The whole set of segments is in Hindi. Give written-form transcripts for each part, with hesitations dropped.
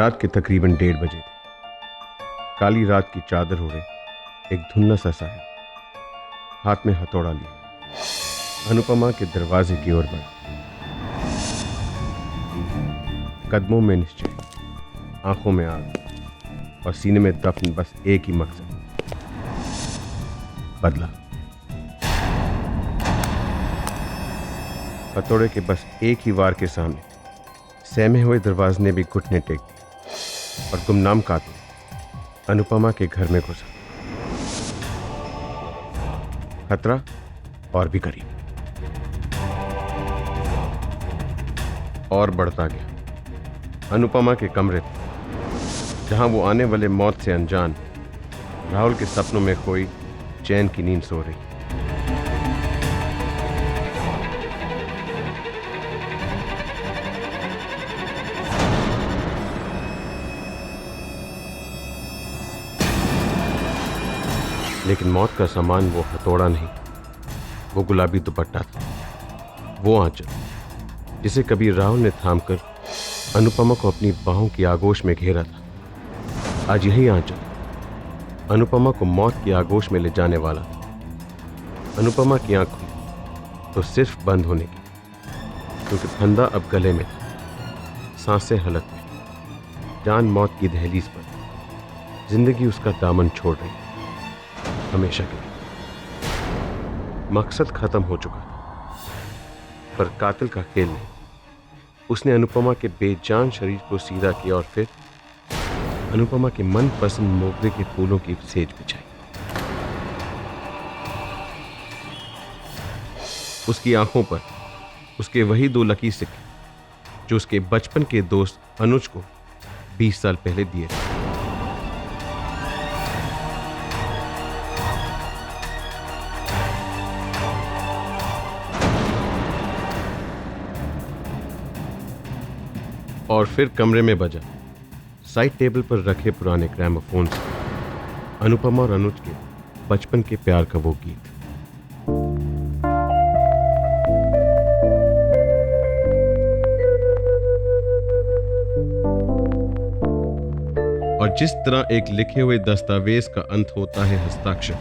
रात के तकरीबन 1:30 बजे थे। काली रात की चादर ओढ़े एक धुन्ना सा साहब हाथ में हथौड़ा लिए अनुपमा के दरवाजे की ओर बढ़ा। कदमों में निश्चय, आंखों में आग और सीने में दफन बस एक ही मकसद, बदला। हथौड़े के बस एक ही वार के सामने सहमे हुए दरवाजे ने भी घुटने टेक दिए और गुमनाम कातिल अनुपमा के घर में घुसा। खतरा और भी करीब, और बढ़ता गया। अनुपमा के कमरे जहां वो आने वाले मौत से अनजान राहुल के सपनों में खोई चैन की नींद सो रही। लेकिन मौत का सामान वो हथौड़ा नहीं, वो गुलाबी दुपट्टा था, वो आंचल जिसे कभी राहुल ने थामकर अनुपमा को अपनी बाहों की आगोश में घेरा था। आज यही आंचल अनुपमा को मौत की आगोश में ले जाने वाला था। अनुपमा की आंख खुली तो सिर्फ बंद होने की, क्योंकि फंदा अब गले में था। सांसें हलक में, जान मौत की दहलीज पर जिंदगी उसका दामन छोड़ रही, हमेशा के लिए। मकसद खत्म हो चुका था, पर कातिल का खेल नहीं। उसने अनुपमा के बेजान शरीर को सीधा किया और फिर अनुपमा के मनपसंद मोगरे के फूलों की सेज बिछाई। उसकी आंखों पर उसके वही 2 लकीर सिक्के जो उसके बचपन के दोस्त अनुज को 20 साल पहले दिए थे। और फिर कमरे में बजा साइड टेबल पर रखे पुराने ग्रामोफोन से अनुपमा और अनुज के बचपन के प्यार का वो गीत। और जिस तरह एक लिखे हुए दस्तावेज का अंत होता है हस्ताक्षर,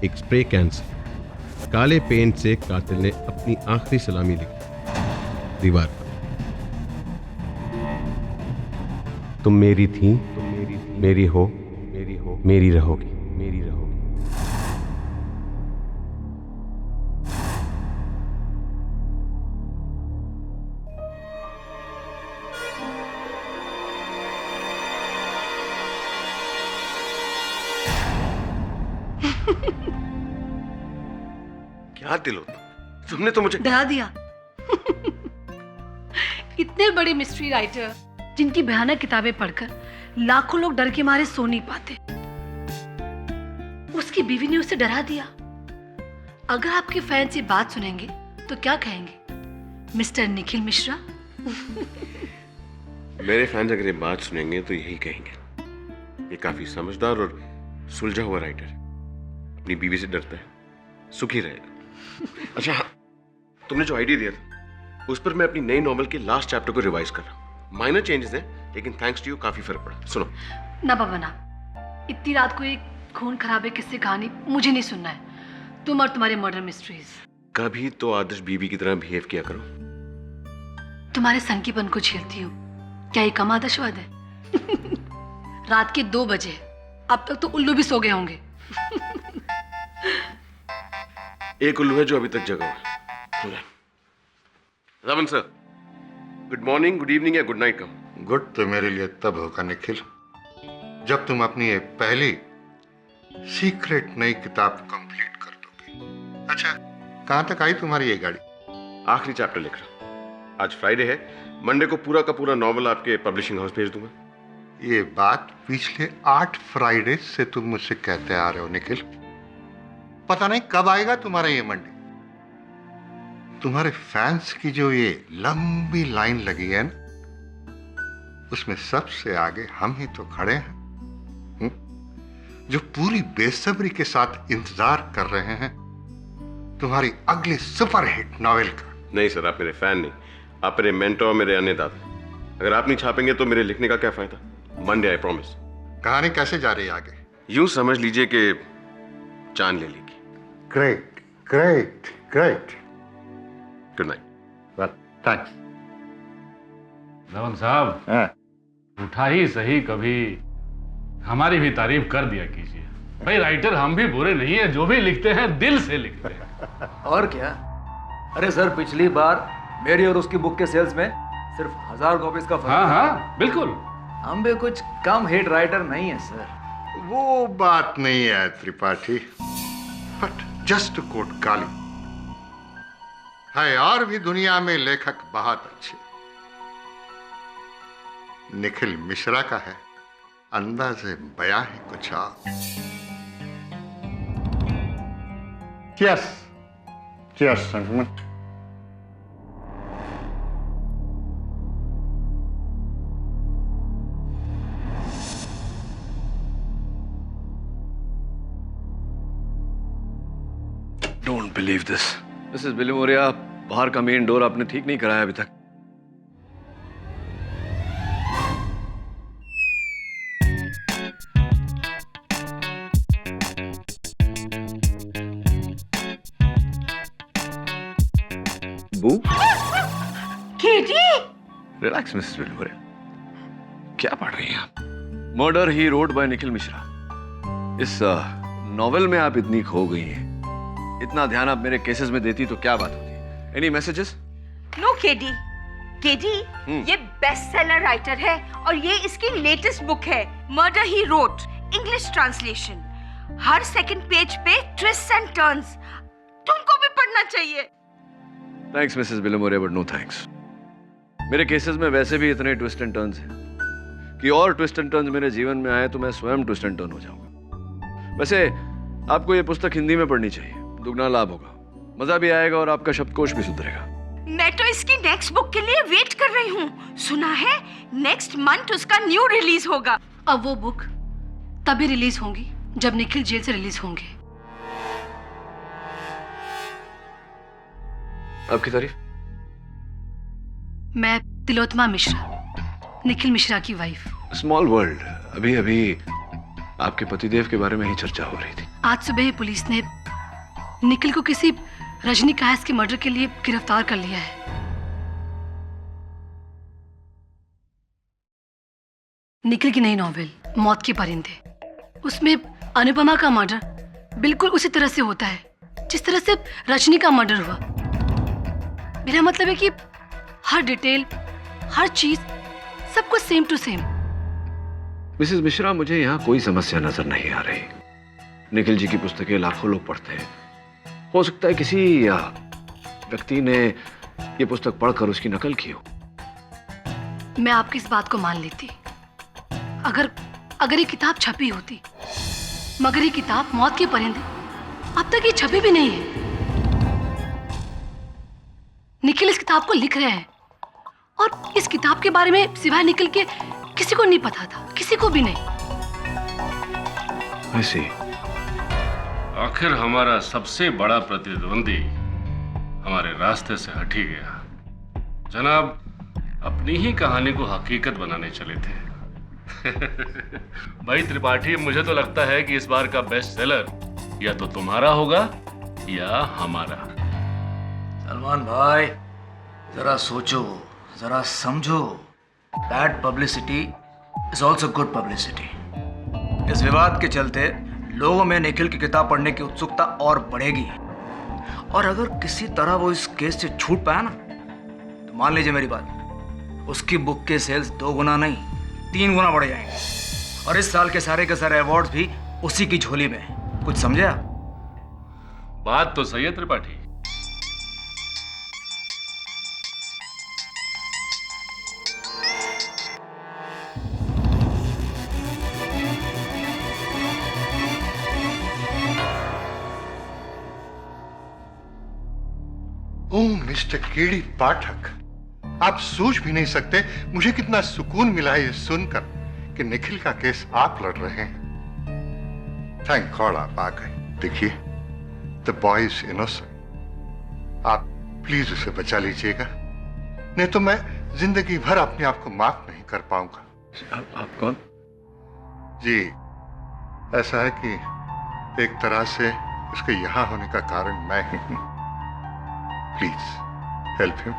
एक स्प्रे कैन से काले पेंट से कातिल ने अपनी आखिरी सलामी लिखी दीवार पर। तुम मेरी थी, मेरी हो, मेरी रहोगी, मेरी रहोगी। क्या दिल होता, तुमने तो मुझे डरा दिया। इतने बड़े मिस्ट्री राइटर जिनकी भयानक किताबें पढ़कर लाखों लोग डर के मारे सो नहीं पाते, उसकी बीवी ने उसे डरा दिया। अगर आपके फैंस ये बात सुनेंगे तो क्या कहेंगे, मिस्टर निखिल मिश्रा? मेरे फैंस अगर ये बात सुनेंगे तो यही कहेंगे, ये काफी समझदार और सुलझा हुआ राइटर है, अपनी बीवी से डरता है, सुखी रहेगा। अच्छा, तुमने जो आइडिया दिया था उस पर मैं अपनी नई नॉवेल के लास्ट चैप्टर को रिवाइज कर रहा हूँ। माइनर चेंजेस हैं, लेकिन थैंक्स टू यू काफी फर्क पड़ा। सुनो ना बाबा ना, इतनी रात को एक खून खराबे किस्से कहानी मुझे नहीं सुनना है। तुम और तुम्हारे मर्डर मिस्ट्रीज। कभी तो आदर्श बीवी की तरह बिहेव किया करो। तुम्हारे सनकीपन को झेलती हूँ, क्या ये कम आदर्शवाद है? रात के 2 बजे, अब तक तो उल्लू भी सो गए होंगे। एक उल्लू है जो अभी तक जगा हुआ है। Raman sir, good morning, good evening या गुड नाइट कहूं? गुड तो मेरे लिए तब होगा निखिल जब तुम अपनी ये पहली सीक्रेट नई किताब कंप्लीट कर दोगे। अच्छा, कहां तक आई तुम्हारी ये गाड़ी? आखिरी चैप्टर लिख रहा हूं। आज फ्राइडे है, मंडे को पूरा का पूरा नॉवल आपके पब्लिशिंग हाउस भेज दूंगा। ये बात पिछले 8 फ्राइडे से तुम मुझसे कहते आ रहे हो निखिल। पता नहीं कब आएगा तुम्हारा ये मंडे। तुम्हारे फैंस की जो ये लंबी लाइन लगी है ना, उसमें सबसे आगे हम ही तो खड़े हैं, जो पूरी बेसब्री के साथ इंतजार कर रहे हैं तुम्हारी अगली सुपरहिट नॉवेल का। नहीं सर, आप मेरे फैन नहीं, आप मेरे मेंटोर, मेरे अन्नदाता। अगर आप नहीं छापेंगे तो मेरे लिखने का क्या फायदा? Monday, I promise. कहानी कैसे जा रही है आगे? यूं समझ लीजिए कि जान ले लेगी। Great great great. Good night. Well thanks. Dabangg साहब, उठा ही सही कभी हमारी भी तारीफ कर दिया कीजिए। भाई राइटर हम भी बुरे नहीं है, जो भी लिखते हैं दिल से लिखते हैं। और क्या? अरे सर, पिछली बार मेरी और उसकी बुक के सेल्स में सिर्फ 1000 कॉपीज का फर्क। हाँ हाँ बिल्कुल। हम भी कुछ कम हिट राइटर नहीं है सर। वो बात नहीं है त्रिपाठी, बट जस्ट कोट गाली है। और भी दुनिया में लेखक बहुत अच्छे। निखिल मिश्रा का है अंदाज़े बयां है कुछ और। Cheers. Cheers, gentlemen. Don't believe this. Mrs Bilimoria, बाहर का मेन डोर आपने ठीक नहीं कराया अभी तक। Relax Mrs Bilimoria. क्या पढ़ रही हैं आप? Murder he wrote by Nikhil Mishra. इस नॉवेल में आप इतनी खो गई हैं। इतना ध्यान आप मेरे केसेस में देती तो क्या बात होती? Any messages? No KD. KD, ये बेस्ट सेलर राइटर है और ये इसकी लेटेस्ट बुक है, murder he wrote, English translation. हर सेकंड पेज पे ट्विस्ट एंड टर्न्स। तुमको भी पढ़ना चाहिए। Thanks Mrs Bilimoria, but no thanks. मेरे केसेस में वैसे भी इतने ट्विस्ट एंड टर्न्स हैं कि और ट्विस्ट एंड टर्न्स मेरे जीवन में आए तो मैं स्वयं ट्विस्ट एंड टर्न हो जाऊंगा। वैसे आपको ये पुस्तक हिंदी में पढ़नी चाहिए, दुगना लाभ होगा, मजा भी आएगा और आपका शब्दकोश भी सुधरेगा। मैं तो इसकी नेक्स्ट बुक के लिए वेट कर रही हूँ। सुना है नेक्स्ट मंथ उसका न्यू रिलीज होगा। अब वो बुक तभी रिलीज होंगी जब निखिल जेल से रिलीज होंगे। आपकी तारीफ? मैं तिलोत्तमा मिश्रा, निखिल मिश्रा की वाइफ। Small world. अभी अभी आपके पतिदेव के बारे में ही चर्चा हो रही थी। आज सुबह ही पुलिस ने निखिल को किसी रजनी कायस के मर्डर के लिए गिरफ्तार कर लिया है। निखिल की नई नॉवेल मौत के परिंदे, उसमें अनुपमा का मर्डर बिल्कुल उसी तरह से होता है जिस तरह से रजनी का मर्डर हुआ। मेरा मतलब है कि हर डिटेल, हर चीज, सब कुछ same to same. Mrs Mishra, मुझे यहाँ कोई समस्या नजर नहीं आ रही। निखिल जी की पुस्तकें लाखों लोग पढ़ते हैं। हो सकता है किसी व्यक्ति ने ये पुस्तक पढ़कर उसकी नकल की हो। मैं आपकी इस बात को मान लेती अगर ये किताब छपी होती, मगर ये किताब मौत के परिंदे अब तक ये छपी भी नहीं है। निखिल इस किताब को लिख रहे हैं और इस किताब के बारे में सिवाय निखिल के किसी को नहीं पता था, किसी को भी नहीं। ऐसी आखिर हमारा सबसे बड़ा प्रतिद्वंदी हमारे रास्ते से हट ही गया। जनाब अपनी ही कहानी को हकीकत बनाने चले थे। भाई त्रिपाठी, मुझे तो लगता है कि इस बार का बेस्ट सेलर या तो तुम्हारा होगा या हमारा। सलमान भाई, जरा सोचो, जरा समझो। Bad publicity is also good publicity. इस विवाद के चलते लोगों में निखिल की किताब पढ़ने की उत्सुकता और बढ़ेगी, और अगर किसी तरह वो इस केस से छूट पाया ना, तो मान लीजिए मेरी बात, उसकी बुक के सेल्स 2 गुना नहीं 3 गुना बढ़ जाएंगे, और इस साल के सारे अवार्ड्स भी उसी की झोली में। कुछ समझे आप? बात तो सही है त्रिपाठी। ओह मिस्टर केडी पाठक, आप सोच भी नहीं सकते मुझे कितना सुकून मिला है ये सुनकर कि निखिल का केस आप लड़ रहे हैं। थैंक गॉड आप आ गए। देखिए, द बॉय इज इनोसेंट। आप प्लीज उसे बचा लीजिएगा, नहीं तो मैं जिंदगी भर अपने आप को माफ नहीं कर पाऊंगा। आप कौन? जी, ऐसा है कि एक तरह से उसके यहां होने का कारण मैं ही हूं। Please help him.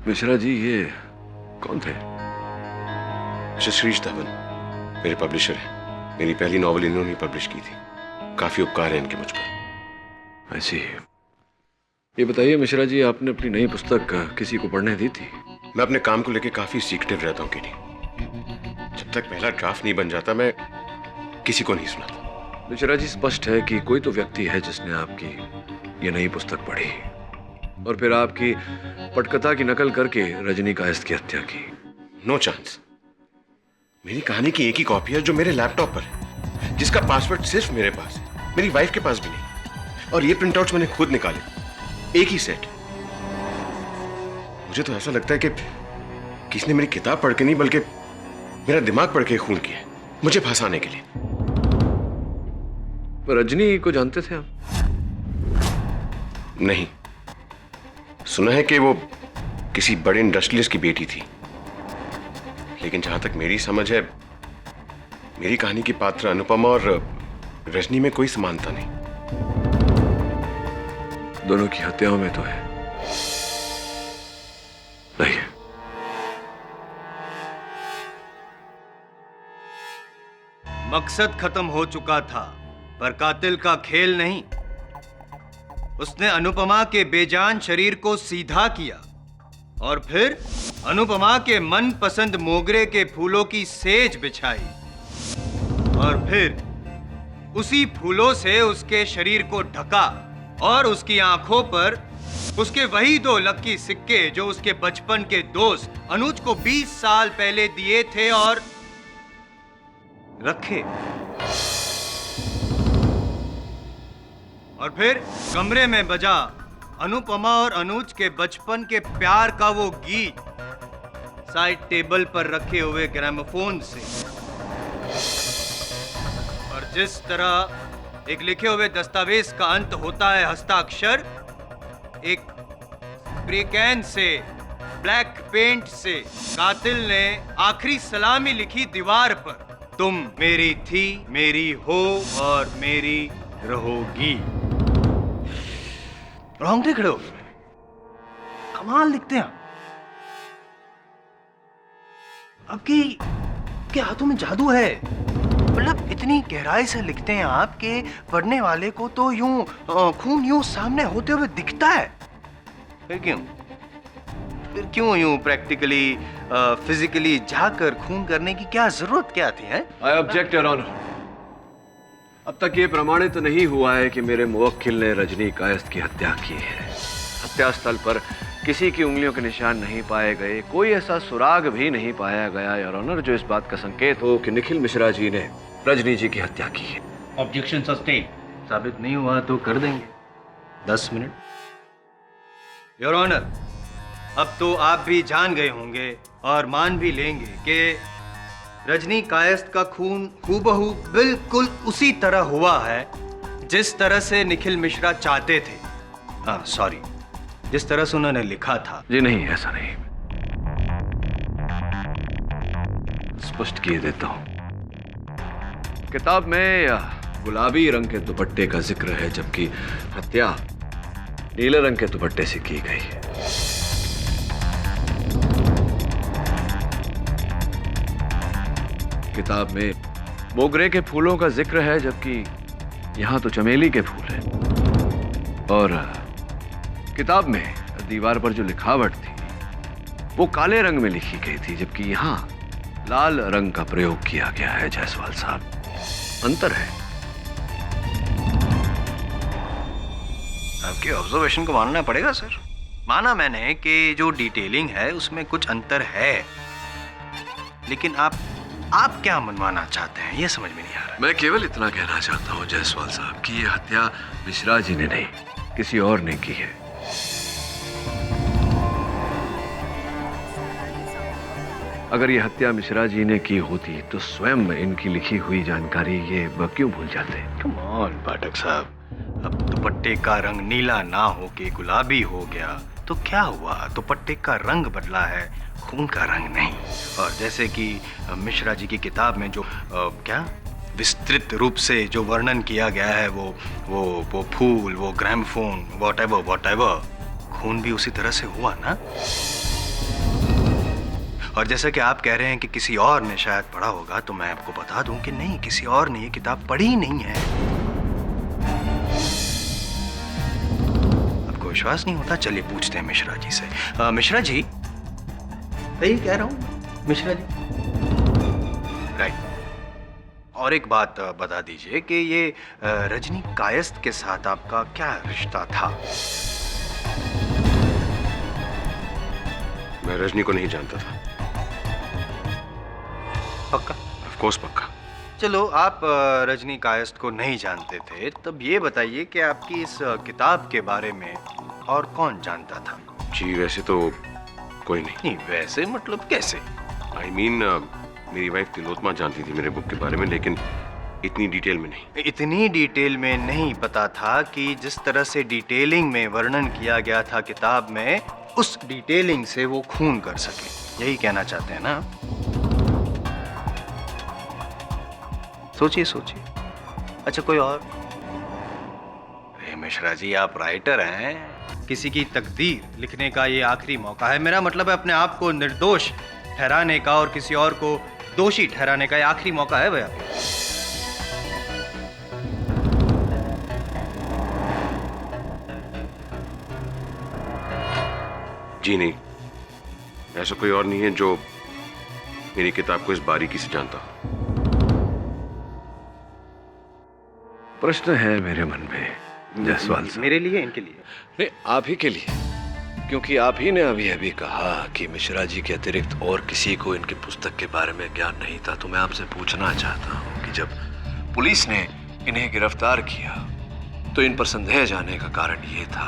Mishra ji, ये कौन थे? श्रीश धवन मेरे पब्लिशर हैं। मेरी पहली नॉवल इन्होंने पब्लिश की थी। काफी उपकार है इनके मुझ पर। ऐसी। ये बताइए मिश्रा जी, आपने अपनी नई पुस्तक किसी को पढ़ने दी थी? मैं अपने काम को लेकर काफी सीक्रेटिव रहता हूँ केटी। जब तक पहला ड्राफ्ट नहीं बन जाता मैं किसी को नहीं सुनाता। मिश्रा जी, स्पष्ट है कि कोई तो व्यक्ति है जिसने आपकी ये नई पुस्तक पढ़ी और फिर आपकी पटकथा की नकल करके रजनी कायस्थ की हत्या की। No chance. मेरी कहानी की एक ही कॉपी है जो मेरे लैपटॉप पर है, जिसका पासवर्ड सिर्फ मेरे पास है, मेरी वाइफ के पास भी नहीं। और ये प्रिंटआउट्स मैंने खुद निकाले, एक ही सेट। मुझे तो ऐसा लगता है कि किसी ने मेरी किताब पढ़ के नहीं बल्कि मेरा दिमाग पढ़ के खून किया है, मुझे फंसाने के लिए। रजनी को जानते थे आप? नहीं, सुना है कि वो किसी बड़े इंडस्ट्रियलिस्ट की बेटी थी, लेकिन जहां तक मेरी समझ है मेरी कहानी की पात्र अनुपमा और रजनी में कोई समानता नहीं। दोनों की हत्याओं में तो है। नहीं। मकसद खत्म हो चुका था, पर कातिल का खेल नहीं। उसने अनुपमा के बेजान शरीर को सीधा किया और फिर अनुपमा के मनपसंद मोगरे के फूलों की सेज बिछाई और फिर उसी फूलों से उसके शरीर को ढका और उसकी आंखों पर उसके वही 2 लकी सिक्के जो उसके बचपन के दोस्त अनुज को 20 साल पहले दिए थे और रखे। और फिर कमरे में बजा अनुपमा और अनुज के बचपन के प्यार का वो गीत साइड टेबल पर रखे हुए ग्रामोफोन से। और जिस तरह एक लिखे हुए दस्तावेज का अंत होता है हस्ताक्षर, एक स्प्रे कैन से ब्लैक पेंट से कातिल ने आखिरी सलामी लिखी दीवार पर, तुम मेरी थी, मेरी हो और मेरी रहोगी। रोंगटे खड़े हो गए। कमाल लिखते हैं आपके हाथों में जादू है। मतलब इतनी गहराई से लिखते हैं आप कि पढ़ने वाले को तो यूं खून यूं सामने होते हुए दिखता है। फिर क्यों यूं प्रैक्टिकली फिजिकली जाकर खून करने की क्या जरूरत क्या थी? है आई ऑब्जेक्ट योर ऑनर। अब तक ये प्रमाणित नहीं हुआ है कि मेरे मुवक्किल ने रजनी कायस्थ की हत्या की है। हत्या स्थल पर किसी की उंगलियों के निशान नहीं पाए गए, कोई ऐसा सुराग भी नहीं पाया गया योर ऑनर जो इस बात का संकेत हो कि निखिल मिश्रा जी ने रजनी जी की हत्या की है। Objection sustain. साबित नहीं हुआ तो कर देंगे 10 मिनट। योर ऑनर, अब तो आप भी जान गए होंगे और मान भी लेंगे कि रजनी कायस्थ का खून हूबहू बिल्कुल उसी तरह हुआ है जिस तरह से निखिल मिश्रा चाहते थे। सॉरी, जिस तरह से उन्होंने लिखा था। जी नहीं, ऐसा नहीं। स्पष्ट किए देता हूं। किताब में गुलाबी रंग के दुपट्टे का जिक्र है, जबकि हत्या नीले रंग के दुपट्टे से की गई है। किताब में मोगरे के फूलों का जिक्र है, जबकि यहां तो चमेली के फूल हैं। और किताब में दीवार पर जो लिखावट थी वो काले रंग में लिखी गई थी, जबकि यहां लाल रंग का प्रयोग किया गया है। जायसवाल साहब, अंतर है। आपके ऑब्जर्वेशन को मानना पड़ेगा सर। माना मैंने कि जो डिटेलिंग है उसमें कुछ अंतर है, लेकिन आप क्या मनवाना चाहते हैं ये समझ में नहीं आ रहा। मैं केवल इतना कहना चाहता हूं जायसवाल साहब कि ये हत्या मिश्रा जी ने नहीं, किसी और ने की है। अगर ये हत्या मिश्रा जी ने की होती तो स्वयं इनकी लिखी हुई जानकारी ये क्यों भूल जाते? कम ऑन पाठक साहब, अब दुपट्टे का रंग नीला ना होके गुलाबी हो गया तो क्या हुआ? दुपट्टे का रंग बदला है, खून का रंग नहीं। और जैसे कि मिश्रा जी की किताब में जो क्या विस्तृत रूप से जो वर्णन किया गया है, वो फूल, वो ग्रामोफोन, व्हाटएवर, खून भी उसी तरह से हुआ ना। और जैसा कि आप कह रहे हैं कि किसी और ने शायद पढ़ा होगा, तो मैं आपको बता दूं कि नहीं, किसी और ने ये किताब पढ़ी ही नहीं है। आपको विश्वास नहीं होता? चलिए पूछते हैं मिश्रा जी से। मिश्रा जी, यही कह रहा हूं मिश्रा जी, राइट। और एक बात बता दीजिए कि ये रजनी कायस्थ के साथ आपका क्या रिश्ता था? मैं रजनी को नहीं जानता था। पक्का? ऑफ कोर्स पक्का। चलो, आप रजनी कायस्थ को नहीं जानते थे, तब ये बताइए कि आपकी इस किताब के बारे में और कौन जानता था? जी वैसे तो कोई नहीं। नहीं, वैसे मतलब कैसे? आई मीन मेरी वाइफ तिलोत्मा जानती थी मेरे बुक के बारे में, लेकिन इतनी डिटेल में नहीं। इतनी डिटेल में नहीं पता था कि जिस तरह से डिटेलिंग में वर्णन किया गया था किताब में, उस डिटेलिंग से वो खून कर सके। यही कहना चाहते हैं ना? सोचिए सोचिए। अच्छा, कोई और? मिश्रा जी, आप राइटर हैं, किसी की तकदीर लिखने का ये आखिरी मौका है। मेरा मतलब है अपने आप को निर्दोष ठहराने का और किसी और को दोषी ठहराने का ये आखिरी मौका है भैया। जी नहीं, ऐसा कोई और नहीं है जो मेरी किताब को इस बारीकी से जानता हो। प्रश्न है मेरे मन में जायसवाल साहब। मेरे लिए, इनके लिए? नहीं, आप ही के लिए, क्योंकि आप ही ने अभी अभी कहा कि मिश्रा जी के अतिरिक्त और किसी को इनकी पुस्तक के बारे में ज्ञान नहीं था। तो मैं आपसे पूछना चाहता हूँ कि जब पुलिस ने इन्हें गिरफ्तार किया तो इन पर संदेह जाने का कारण ये था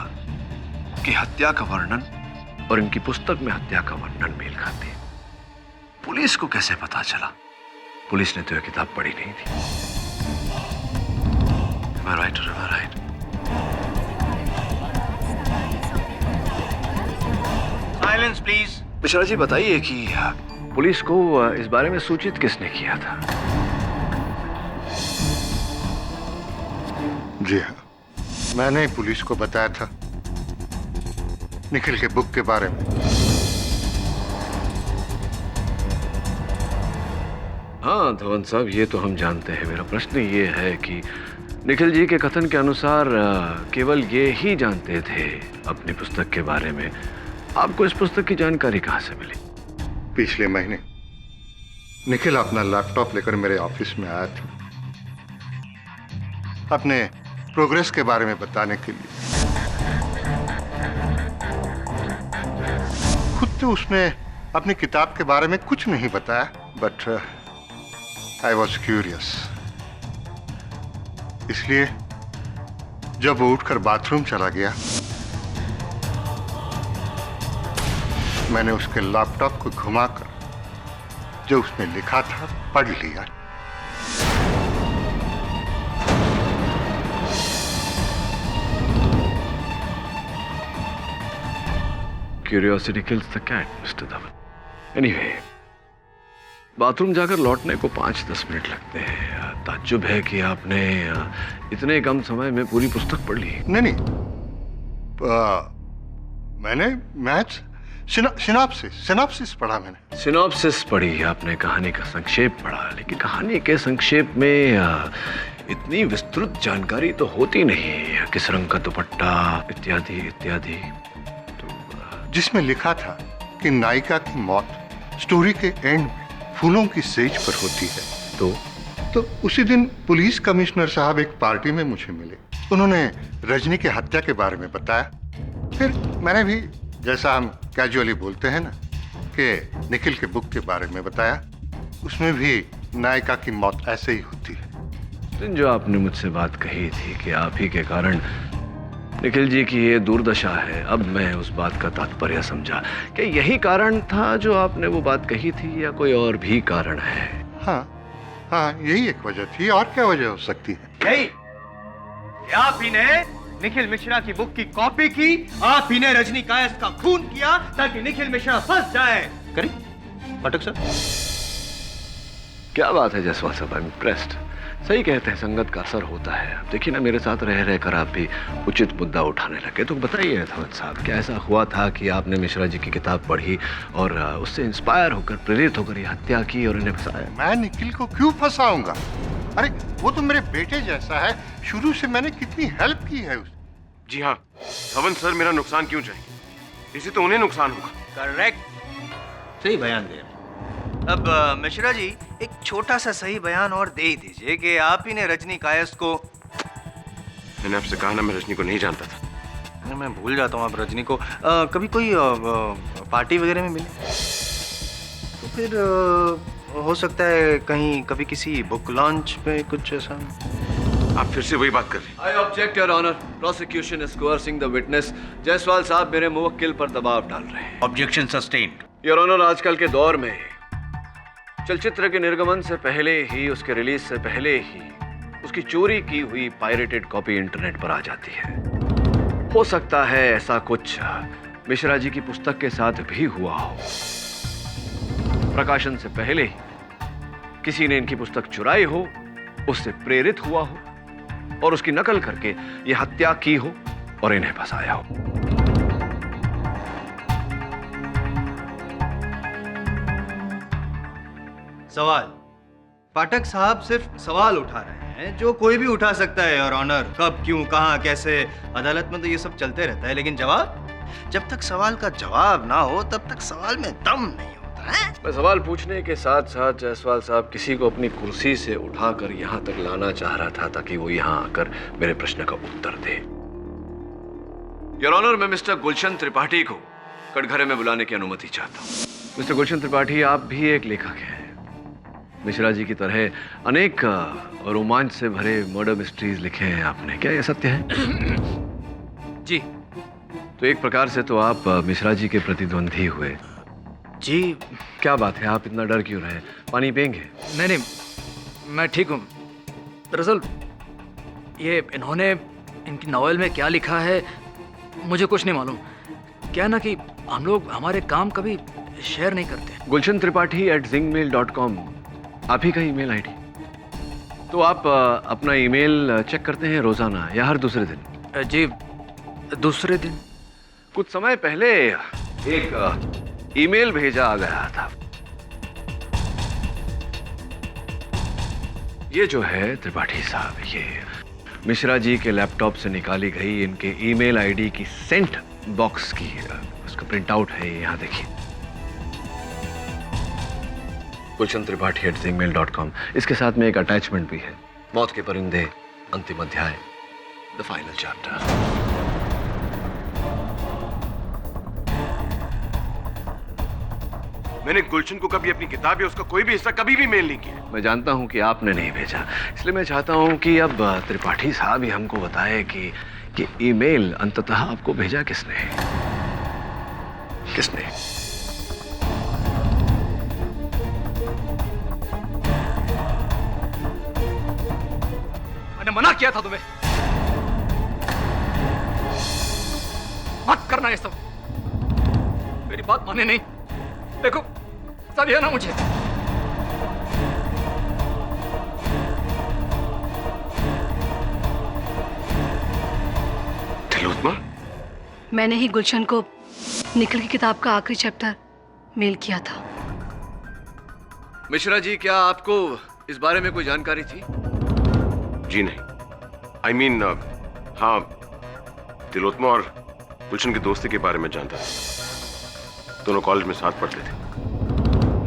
कि हत्या का वर्णन और इनकी पुस्तक में हत्या का वर्णन मेल खाते। पुलिस को कैसे पता चला? पुलिस ने तो यह किताब पढ़ी नहीं थी। Am I right or am I right? Silence, please. Mishra ji, बताइए कि पुलिस को इस बारे में सूचित किसने किया था? जी हाँ, मैंने ही पुलिस को बताया था निखिल के बुक के बारे में। हाँ धवन साहब, ये तो हम जानते हैं। मेरा प्रश्न ये है कि निखिल जी के कथन के अनुसार केवल ये ही जानते थे अपनी पुस्तक के बारे में। आपको इस पुस्तक की जानकारी कहाँ से मिली? पिछले महीने निखिल अपना लैपटॉप लेकर मेरे ऑफिस में आया था अपने प्रोग्रेस के बारे में बताने के लिए। खुद तो उसने अपनी किताब के बारे में कुछ नहीं बताया, बट आई वॉज क्यूरियस। इसलिए जब वो उठकर बाथरूम चला गया, मैंने उसके लैपटॉप को घुमाकर जो उसने लिखा था पढ़ लिया। Curiosity kills the cat, Mr. Dhawan. Anyway, bathroom जाकर लौटने को 5-10 मिनट लगते हैं। ताज्जुब है कि आपने इतने कम समय में पूरी पुस्तक पढ़ ली। नहीं, मैंने मैथ्स सिनॉप्सिस पढ़ा। मैंने सिनॉप्सिस पढ़ी, आपने कहानी का संक्षेप पढ़ा, लेकिन कहानी के संक्षेप में इतनी विस्तृत जानकारी तो होती नहीं, किस रंग का दुपट्टा इत्यादि इत्यादि। तो जिसमें लिखा था कि नायिका की मौत स्टोरी के एंड में फूलों की सेज पर होती है। तो उसी दिन पुलिस कमिश्नर साहब एक पार्टी में मुझे मिले। उन्होंने रजनी की हत्या के बारे में बताया। फिर मैंने भी, जैसा हम कैजुअली बोलते हैं ना, कि निखिल के बुक के बारे में बताया। उसमें भी नायिका की मौत ऐसे ही होती है। दिन जो आपने मुझसे बात कही थी कि आप ही के कारण निखिल जी की ये दुर्दशा है। अब मैं उस बात का तात्पर्य समझा कि यही कारण था जो आपने वो बात कही थी, या कोई और भी कारण है? हाँ हाँ, यही एक वजह थी, और क्या वजह हो सकती है? यही, आप ही ने निखिल मिश्रा की बुक की कॉपी की, आप ही ने रजनी कायस्थ का खून किया ताकि निखिल मिश्रा फंस जाए। करें पाठक सर? क्या बात है जायसवाल साहब, आई एम इम्प्रेस्ड। सही कहते हैं, संगत का असर होता है। अब देखिए ना, मेरे साथ रह रहकर आप भी उचित मुद्दा उठाने लगे। तो बताइए अथवत साहब, क्या ऐसा हुआ था कि आपने मिश्रा जी की किताब पढ़ी और उससे इंस्पायर होकर, प्रेरित होकर ये हत्या की और इन्हें फंसाया? मैं निखिल को क्यों फंसाऊंगा? अरे वो तो मेरे बेटे जैसा है, शुरू से मैंने कितनी हेल्प की है उसे। जी हाँ, धवन सर मेरा नुकसान क्यों चाहिए? इसे तो उन्हें नुकसान होगा। करेक्ट, सही बयान दे। अब मिश्रा जी, एक छोटा सा सही बयान और दे ही दीजिए कि आप ही ने रजनी कायस्थ को। मैंने आपसे कहा ना, मैं रजनी को नहीं जानता था। मैं भूल जाता हूँ आप रजनी को। कभी कोई पार्टी वगैरह में मिले तो फिर हो सकता है कहीं कभी किसी बुक लॉन्च पे कुछ ऐसा। आप फिर से वही बात कर रहे हैं। I object your honour, prosecution is coercing the witness. Jaiswal साहब मेरे मुवक्किल पर दबाव डाल रहे हैं। Objection sustained. योर ऑनर, आजकल के दौर में चलचित्र के निर्गमन से पहले ही, उसके रिलीज से पहले ही उसकी चोरी की हुई पायरेटेड कॉपी इंटरनेट पर आ जाती है। हो सकता है ऐसा कुछ मिश्रा जी की पुस्तक के साथ भी हुआ हो। प्रकाशन से पहले ही किसी ने इनकी पुस्तक चुराई हो, उससे प्रेरित हुआ हो और उसकी नकल करके यह हत्या की हो और इन्हें फंसाया हो। सवाल, पाठक साहब सिर्फ सवाल उठा रहे हैं जो कोई भी उठा सकता है और ऑनर। कब, क्यों, कहां, कैसे, अदालत में तो ये सब चलते रहता है, लेकिन जवाब, जब तक सवाल का जवाब ना हो तब तक सवाल में दम नहीं होता है। मैं सवाल पूछने के साथ साथ जायसवाल साहब किसी को अपनी कुर्सी से उठाकर यहां तक लाना चाह रहा था ताकि वो यहां आकर मेरे प्रश्न का उत्तर दे। योर ऑनर, मैं मिस्टर गुलशन त्रिपाठी को कटघरे में बुलाने की अनुमति चाहता हूँ। मिस्टर गुलशन त्रिपाठी, आप भी एक लेखक हैं। मिश्रा जी की तरह अनेक रोमांच से भरे मर्डर मिस्ट्रीज लिखे हैं आपने, क्या यह सत्य है? जी। तो एक प्रकार से तो आप मिश्रा जी के प्रतिद्वंदी हुए। जी। क्या बात है, आप इतना डर क्यों रहे? पानी पिएंगे? नहीं, मैं ठीक हूँ। दरअसल ये इन्होंने इनकी नॉवेल में क्या लिखा है मुझे कुछ नहीं मालूम। क्या ना कि हम लोग हमारे काम कभी शेयर नहीं करते। गुलशन त्रिपाठी @zingmail.com आप ही का ईमेल आईडी। तो आप अपना ईमेल चेक करते हैं रोजाना या हर दूसरे दिन? जी, दूसरे दिन। कुछ समय पहले एक ईमेल भेजा आ गया था। ये जो है त्रिपाठी साहब, ये मिश्रा जी के लैपटॉप से निकाली गई इनके ईमेल आईडी की सेंट बॉक्स की उसका प्रिंट आउट है। यहाँ देखिए, गुलशन त्रिपाठी @zingmail.com। इसके साथ में एक अटैचमेंट भी है, मौत के परिंदे अंतिम अध्याय, द फाइनल चैप्टर। मैंने गुलशन को कभी अपनी किताब या उसका कोई भी हिस्सा कभी भी मेल नहीं किया। मैं जानता हूं कि आपने नहीं भेजा, इसलिए मैं चाहता हूं कि अब त्रिपाठी साहब ही हमको बताए कि ईमेल अंततः आपको भेजा किसने? किसने? मैंने मना किया था तुम्हें, मत करना ये सब। मेरी बात माने नहीं। देखो, सदिया ना मुझे। तिलोत्मा, मैंने ही गुलशन को निखिल की किताब का आखिरी चैप्टर मेल किया था। मिश्रा जी, क्या आपको इस बारे में कोई जानकारी थी? जी नहीं। I mean, हाँ, तिलोत्मा और गुलशन की दोस्ती के बारे में जानता था। दोनों कॉलेज में साथ पढ़ते थे।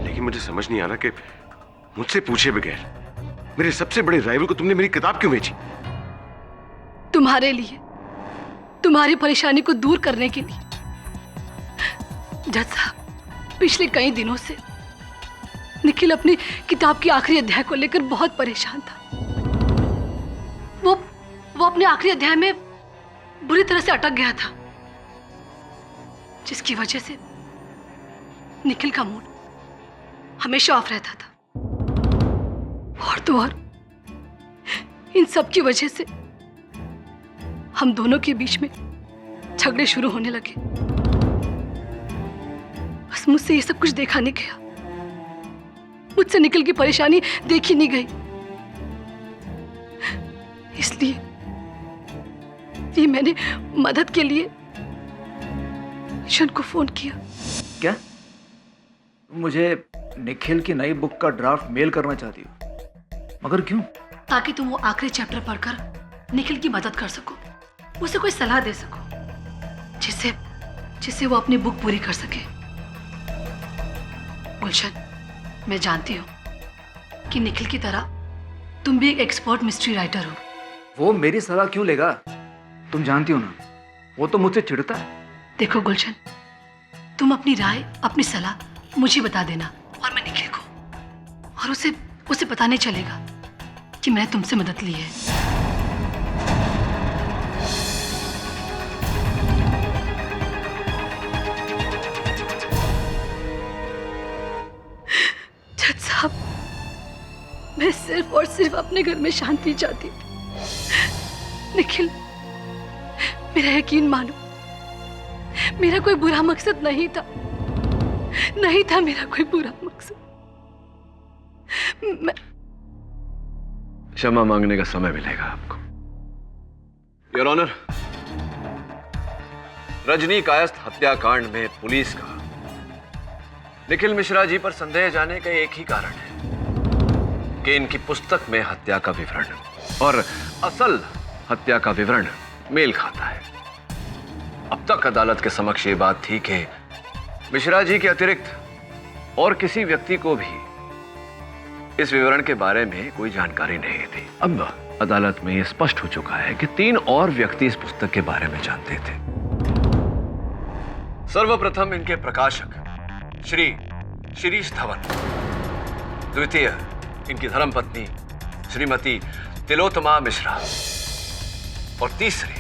लेकिन मुझे समझ नहीं आ रहा कि मुझसे पूछे बगैर मेरे सबसे बड़े राइवल को तुमने मेरी किताब क्यों भेजी? तुम्हारे लिए, तुम्हारी परेशानी को दूर करने के लिए। जज साहब, पिछले कई दिनों से निखिल अपनी किताब की आखिरी अध्याय को लेकर बहुत परेशान था। वो अपने आखिरी अध्याय में बुरी तरह से अटक गया था, जिसकी वजह से निखिल का मूड हमेशा ऑफ रहता था। और तो और इन सब की वजह से हम दोनों के बीच में झगड़े शुरू होने लगे। बस मुझसे ये सब कुछ देखा नहीं गया, मुझसे निखिल की परेशानी देखी नहीं गई। इसलिए मैंने मदद के लिए ईशन को फोन किया। क्या मुझे निखिल की नई बुक का ड्राफ्ट मेल करना चाहती हो? मगर क्यों? ताकि तुम वो आखिरी चैप्टर पढ़कर निखिल की मदद कर सको, उसे कोई सलाह दे सको, जिससे वो अपनी बुक पूरी कर सके। गुलशन, मैं जानती हूँ कि निखिल की तरह तुम भी एक एक्सपर्ट मिस्ट्री राइटर हो। वो मेरी सलाह क्यों लेगा? तुम जानती हो ना, वो तो मुझसे चिढ़ता है। देखो गुलशन, तुम अपनी राय, अपनी सलाह मुझे बता देना और मैं निखिल को, और उसे पता नहीं चलेगा कि मैंने तुमसे मदद ली है। जज साहब, मैं सिर्फ और सिर्फ अपने घर में शांति चाहती थी। निखिल, मेरा यकीन मानो, मेरा कोई बुरा मकसद नहीं था मेरा कोई बुरा मकसद। क्षमा मांगने का समय मिलेगा आपको। योर ऑनर, रजनी कायस्थ हत्याकांड में पुलिस का निखिल मिश्रा जी पर संदेह जाने का एक ही कारण है कि इनकी पुस्तक में हत्या का विवरण और असल हत्या का विवरण मेल खाता है। अब तक अदालत के समक्ष ये बात थी कि मिश्रा जी के अतिरिक्त और किसी व्यक्ति को भी इस विवरण के बारे में कोई जानकारी नहीं थी। अब अदालत में यह स्पष्ट हो चुका है कि 3 और व्यक्ति इस पुस्तक के बारे में जानते थे। सर्वप्रथम इनके प्रकाशक श्री शिरीष धवन, द्वितीय इनकी धर्मपत्नी श्रीमती तिलोत्तमा मिश्रा, और तीसरी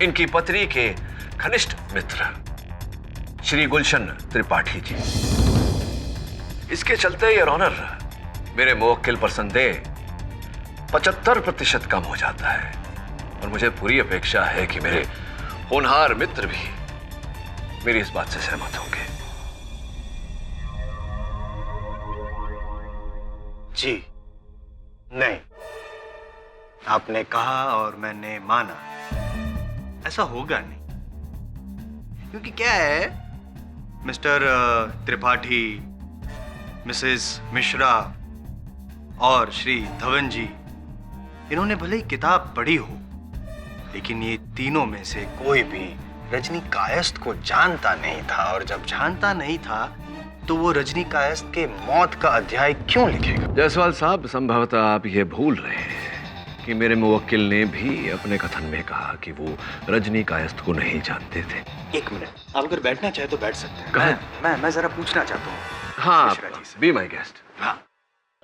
इनकी पत्नी के घनिष्ठ मित्र श्री गुलशन त्रिपाठी जी। इसके चलते योर ऑनर, मेरे मुवक्किल पर संदेह 75% कम हो जाता है, और मुझे पूरी अपेक्षा है कि मेरे होनहार मित्र भी मेरी इस बात से सहमत होंगे। जी नहीं, आपने कहा और मैंने माना, ऐसा होगा नहीं। क्योंकि क्या है, मिस्टर त्रिपाठी, मिसेस मिश्रा और श्री धवन जी, इन्होंने भले ही किताब पढ़ी हो, लेकिन ये तीनों में से कोई भी रजनी कायस्थ को जानता नहीं था, और जब जानता नहीं था तो वो रजनी कायस्थ के मौत का अध्याय क्यों लिखेगा? जायसवाल साहब, संभवतः आप ये भूल रहे हैं कि मेरे मुवक्किल ने भी अपने कथन में कहा कि वो रजनी कायस्थ को नहीं जानते थे। एक मिनट, आप अगर बैठना चाहे तो बैठ सकते हैं। कहें? मैं जरा पूछना चाहता हूँ। हाँ, मिश्रा जी से। Be my guest. हाँ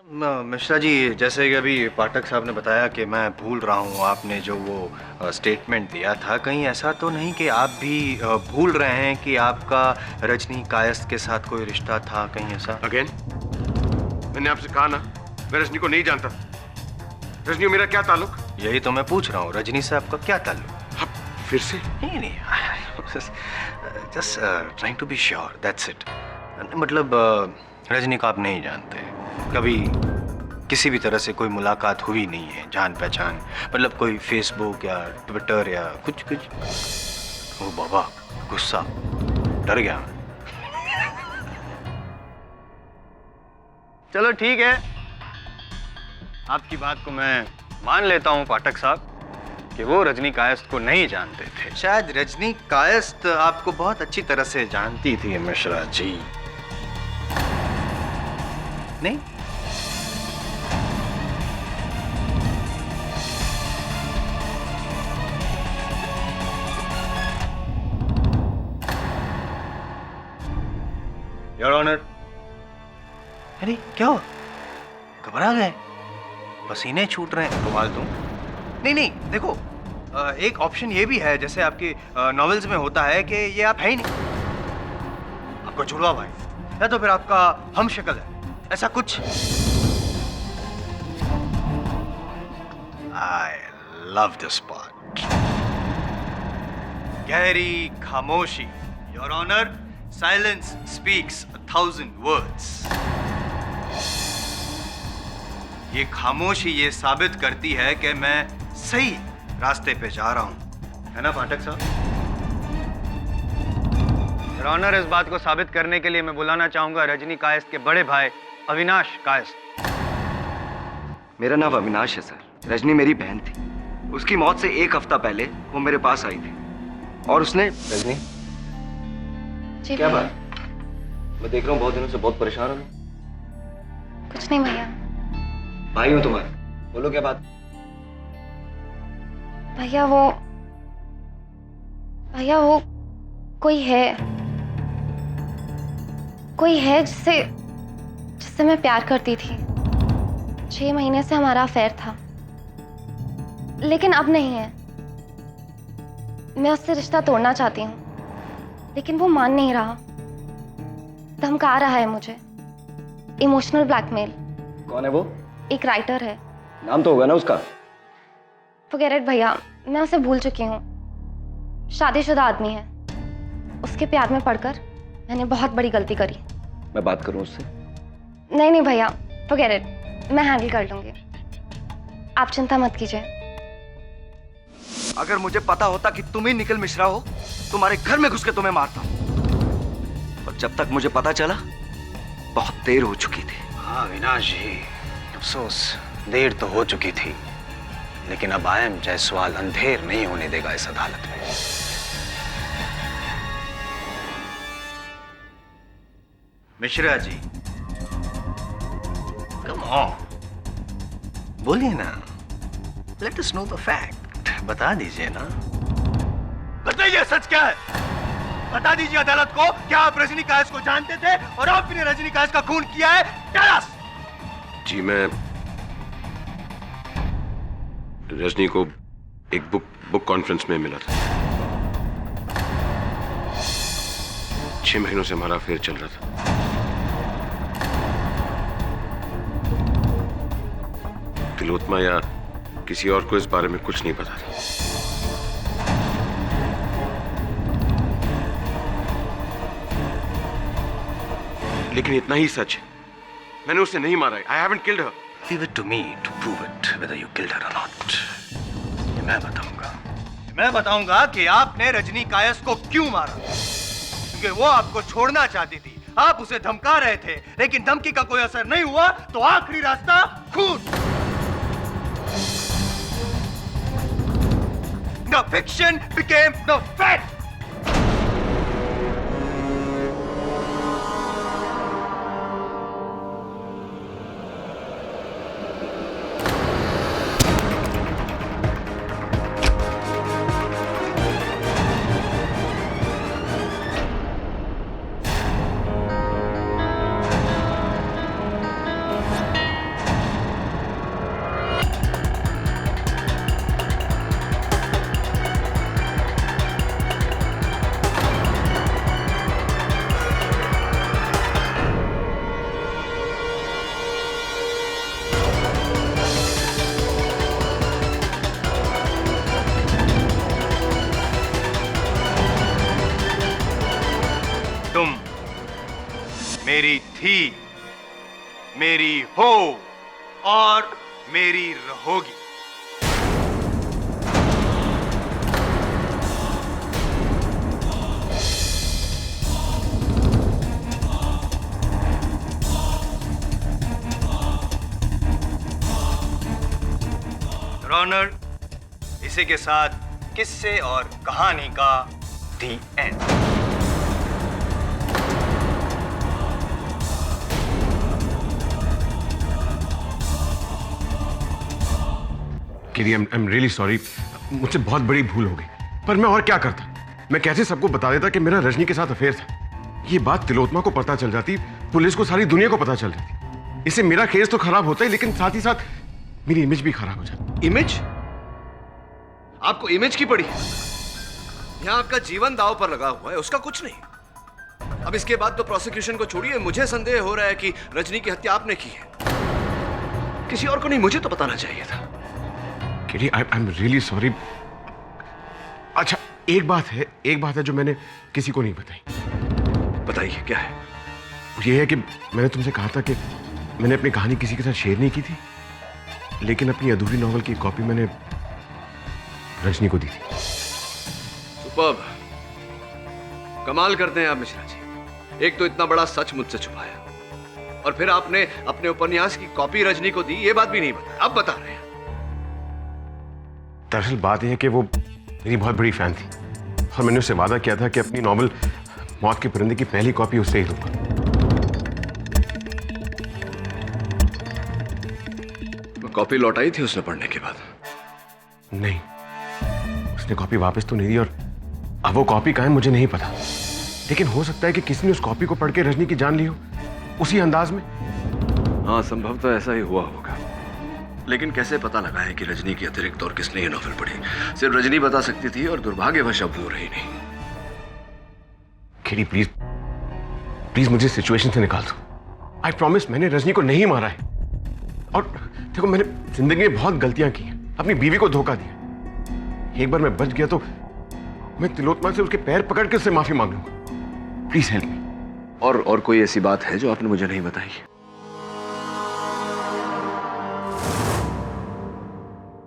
मिश्रा जी, जैसे कि अभी पाठक साहब ने बताया कि मैं भूल रहा हूँ, आपने जो वो स्टेटमेंट दिया था, कहीं ऐसा तो नहीं कि आप भी भूल रहे हैं कि आपका रजनी कायस्थ के साथ कोई रिश्ता था? कहीं ऐसा? अगेन, मैंने आपसे कहा ना, मैं रजनी को नहीं जानता। रजनी और मेरा क्या ताल्लुक? यही तो मैं पूछ रहा हूँ, रजनी से आपका क्या ताल्लुक? अब फिर से? नहीं, just trying to be sure, that's it. मतलब रजनी को आप नहीं जानते, कभी किसी भी तरह से कोई मुलाकात हुई नहीं है, जान पहचान, मतलब कोई फेसबुक या ट्विटर या कुछ? ओ बाबा, गुस्सा, डर गया। चलो ठीक है, आपकी बात को मैं मान लेता हूं पाठक साहब कि वो रजनी कायस्थ को नहीं जानते थे। शायद रजनी कायस्थ आपको बहुत अच्छी तरह से जानती थी मिश्रा जी, नहीं? Your honour. अरे क्या हुआ, घबरा गए? पसीने छूट रहे हैं, रुमाल दूं? नहीं, देखो, एक ऑप्शन ये भी है, जैसे आपकी नॉवेल्स में होता है कि ये आप है ही नहीं, आपका जुड़वा भाई, या तो फिर आपका हम शक्ल है, ऐसा कुछ। I love this part. गहरी खामोशी, your honour, silence speaks 1,000 words. ये खामोशी ये साबित करती है कि मैं सही रास्ते पे जा रहा हूं, है ना पाठक साहब? योर ऑनर, इस बात को साबित करने के लिए मैं बुलाना चाहूंगा रजनी कायस्थ के बड़े भाई अविनाश कायस्थ। मेरा नाम अविनाश है सर। रजनी मेरी बहन थी। उसकी मौत से 1 हफ्ता पहले वो मेरे पास आई थी और उसने। रजनी, क्या बात? मैं देख रहा हूँ बहुत दिनों से बहुत परेशान हूँ। कुछ नहीं भैया। भाई हूँ तुम्हारा, बोलो क्या बात? भैया वो कोई है जिससे मैं प्यार करती थी। 6 महीने से हमारा अफेयर था, लेकिन अब नहीं है। मैं उससे रिश्ता तोड़ना चाहती हूँ, लेकिन वो मान नहीं रहा, धमका रहा है मुझे। Emotional blackmail. कौन है वो? एक राइटर है। नाम तो होगा ना उसका? फॉरगेट इट भैया, मैं उसे भूल चुकी हूँ। शादीशुदा आदमी है। उसके प्यार में पड़कर मैंने बहुत बड़ी गलती करी। मैं बात करूँ उससे? नहीं भैया, फॉरगेट इट, मैं हैंडल कर लूंगी, आप चिंता मत कीजिए। अगर मुझे पता होता कि तुम ही निखिल मिश्रा हो, तुम्हारे घर में घुस के तुम्हें मारता। और जब तक मुझे पता चला बहुत देर हो चुकी थी। हाँ अविनाश जी, अफसोस देर तो हो चुकी थी, लेकिन अब आयम जायसवाल अंधेर नहीं होने देगा इस अदालत में। मिश्रा जी, कम ऑन, बोलिए ना, let us know the fact. बता दीजिए ना, बताइए सच क्या है? बता दीजिए अदालत को, क्या आप रजनी कायस्थ को जानते थे और आपने रजनी कायस्थ का खून किया है? Tell us. जी, मैं रजनी को एक बुक कॉन्फ्रेंस में मिला था। 6 महीनों से हमारा अफेयर चल रहा था। तिलोत्मा या किसी और को इस बारे में कुछ नहीं पता था। लेकिन इतना ही सच है, मैंने उसे नहीं मारा है। I haven't killed her. Leave it to me to prove it, whether you killed her or not. ये मैं बताऊंगा कि आपने रजनी कायस्थ को क्यों मारा, क्योंकि वो आपको छोड़ना चाहती थी। आप उसे धमका रहे थे, लेकिन धमकी का कोई असर नहीं हुआ, तो आखिरी रास्ता खून। The fiction became the fact. तुम मेरी थी, मेरी हो और मेरी रहोगी। रॉनर, इसी के साथ किस्से और कहानी का the end. Kerry, I am really sorry, मुझसे बहुत बड़ी भूल हो गई। पर मैं और क्या करता? मैं कैसे सबको बता देता कि मेरा रजनी के साथ अफेयर था? ये बात तिलोत्मा को पता चल जाती, पुलिस को, सारी दुनिया को पता चल जाती। इससे मेरा केस तो खराब होता ही, लेकिन साथ ही साथ मेरी इमेज भी खराब हो जाती। इमेज? आपको इमेज की पड़ी है। यहां आपका जीवन दांव पर लगा हुआ है, उसका कुछ नहीं। अब इसके बाद तो प्रोसिक्यूशन को छोड़िए, मुझे संदेह हो रहा है कि रजनी की हत्या आपने की है, किसी और को नहीं। मुझे तो बताना चाहिए था। किडी, आई एम रियली सॉरी। अच्छा, एक बात है जो मैंने किसी को नहीं बताई। बताइए, क्या है? ये है कि मैंने तुमसे कहा था कि मैंने अपनी कहानी किसी के साथ शेयर नहीं की थी, लेकिन अपनी अधूरी नॉवल की कॉपी मैंने रजनी को दी थी। सुपर्ब, कमाल करते हैं आप मिश्रा जी। एक तो इतना बड़ा सच मुझसे छुपाया, और फिर आपने अपने उपन्यास की कॉपी रजनी को दी, ये बात भी नहीं बताई। अब बता रहे हैं। दरअसल बात यह है कि वो मेरी बहुत बड़ी फैन थी, और मैंने उससे वादा किया था कि अपनी नॉवल मौत के परिंदे की पहली कॉपी उससे ही लूंगा। कॉपी लौटाई थी उसने पढ़ने के बाद? नहीं, उसने कॉपी वापस तो नहीं दी, और अब वो कॉपी कहाँ है मुझे नहीं पता। लेकिन हो सकता है कि किसी ने उस कॉपी को पढ़ के रजनी की जान ली हो, उसी अंदाज में। हाँ, संभवतः ऐसा ही हुआ होगा। लेकिन कैसे पता लगाएं कि रजनी की अतिरिक्त और किसने ये नॉवल पढ़ी? सिर्फ रजनी बता सकती थी, और दुर्भाग्यवश अब वो रही नहीं। खिड़ी, प्लीज मुझे सिचुएशन से निकाल दो। आई प्रॉमिस, मैंने रजनी को नहीं मारा है। और देखो, मैंने जिंदगी में बहुत गलतियां की हैं, अपनी बीवी को धोखा दिया। एक बार मैं बच गया तो मैं तिलोत्तमा से उसके पैर पकड़ के उससे माफी मांग लूंगा। Please help me. और कोई ऐसी बात है जो आपने मुझे नहीं बताई?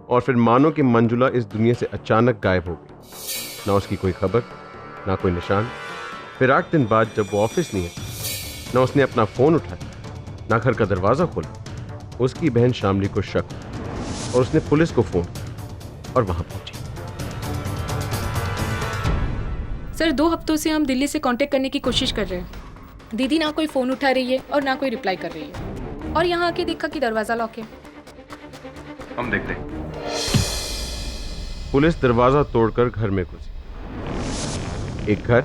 और फिर मानो कि मंजुला इस दुनिया से अचानक गायब हो गई। ना उसकी कोई खबर, ना कोई निशान। फिर 8 दिन बाद जब वो ऑफिस नहीं है, ना उसने अपना फोन उठाया, ना घर का दरवाजा खोला। उसकी बहन शामली को शक, और उसने पुलिस को फोन किया और वहां पहुंची। सर, 2 हफ्तों से हम दिल्ली से कांटेक्ट करने की कोशिश कर रहे हैं। दीदी ना कोई फोन उठा रही है और ना कोई रिप्लाई कर रही है, और यहाँ आके देखा कि दरवाजा लॉक है। हम देखते हैं। पुलिस दरवाजा तोड़कर घर में घुसी। एक घर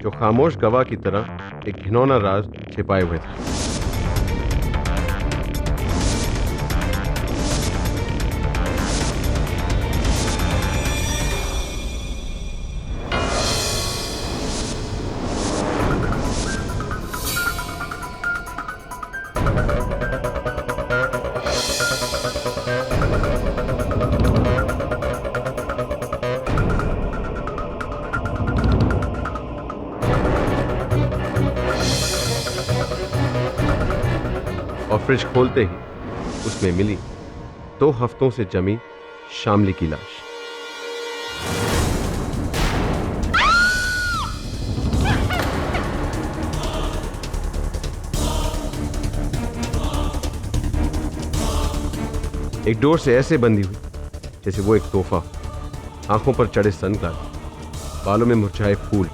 जो खामोश गवाह की तरह एक घिनौना राज छिपाए हुए था। और फ्रिज खोलते ही उसमें मिली 2 हफ्तों से जमी शामली की लाश। एक डोर से ऐसे बंधी हुई जैसे वो एक तोहफा। आंखों पर चढ़े सनग्लास, बालों में मुरझाए फूल,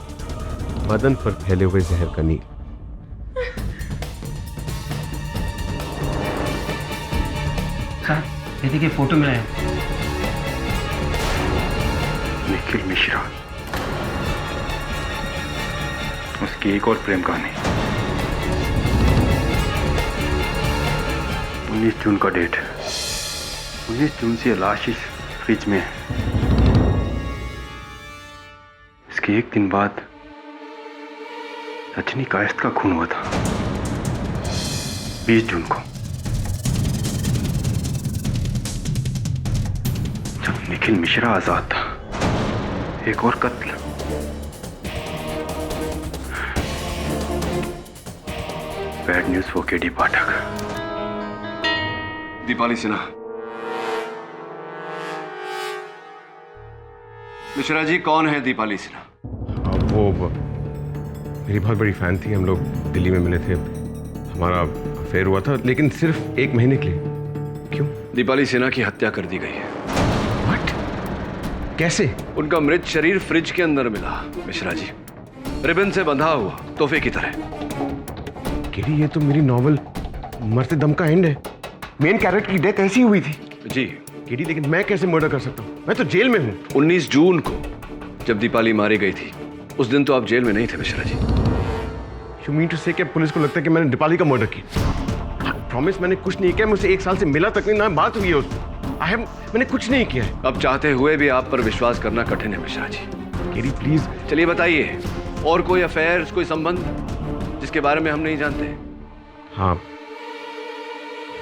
बदन पर फैले हुए जहर का नील। सर, दीदी की फोटो मिला है। निखिल मिश्रा, उसकी एक और प्रेम कहानी। 19 जून का डेट है। 19 जून से लाश इस फ्रिज में है। इसके 1 दिन बाद रजनी कायस्थ का खून हुआ था, 20 जून को, जब निखिल मिश्रा आजाद था। एक और कत्ल। बैड न्यूज फॉर केडी पाठक। दीपाली सिन्हा। मिश्रा जी, कौन है दीपाली सिन्हा? वो मेरी बहुत बड़ी फैन थी। हम लोग दिल्ली में मिले थे, हमारा अफेयर हुआ था, लेकिन सिर्फ 1 महीने के लिए। क्यों? दीपाली सिन्हा की हत्या कर दी गई है। व्हाट? कैसे? उनका मृत शरीर फ्रिज के अंदर मिला मिश्रा जी, रिबन से बंधा हुआ, तोहफे की तरह। केडी, ये तो मेरी नॉवल मरते दम का एंड है। मेन कैरेक्टर की डेथ ऐसी हुई थी। जी केडी, लेकिन मैं कैसे मर्डर कर सकता हूँ? मैं तो जेल में हूँ। 19 जून को जब दीपाली मारी गई थी, उस दिन तो आप जेल में नहीं थे Mishra ji. You mean to से कि पुलिस को लगता है कि मैंने दीपाली का मर्डर किया? प्रॉमिस, मैंने कुछ नहीं किया। मुझसे 1 साल से मिला तक नहीं, ना बात हुई है उससे। मैंने कुछ नहीं किया है। अब चाहते हुए भी आप पर विश्वास करना कठिन है मिश्रा जी। KD please. चलिए बताइए, और कोई अफेयर, कोई संबंध जिसके बारे में हम नहीं जानते? हाँ,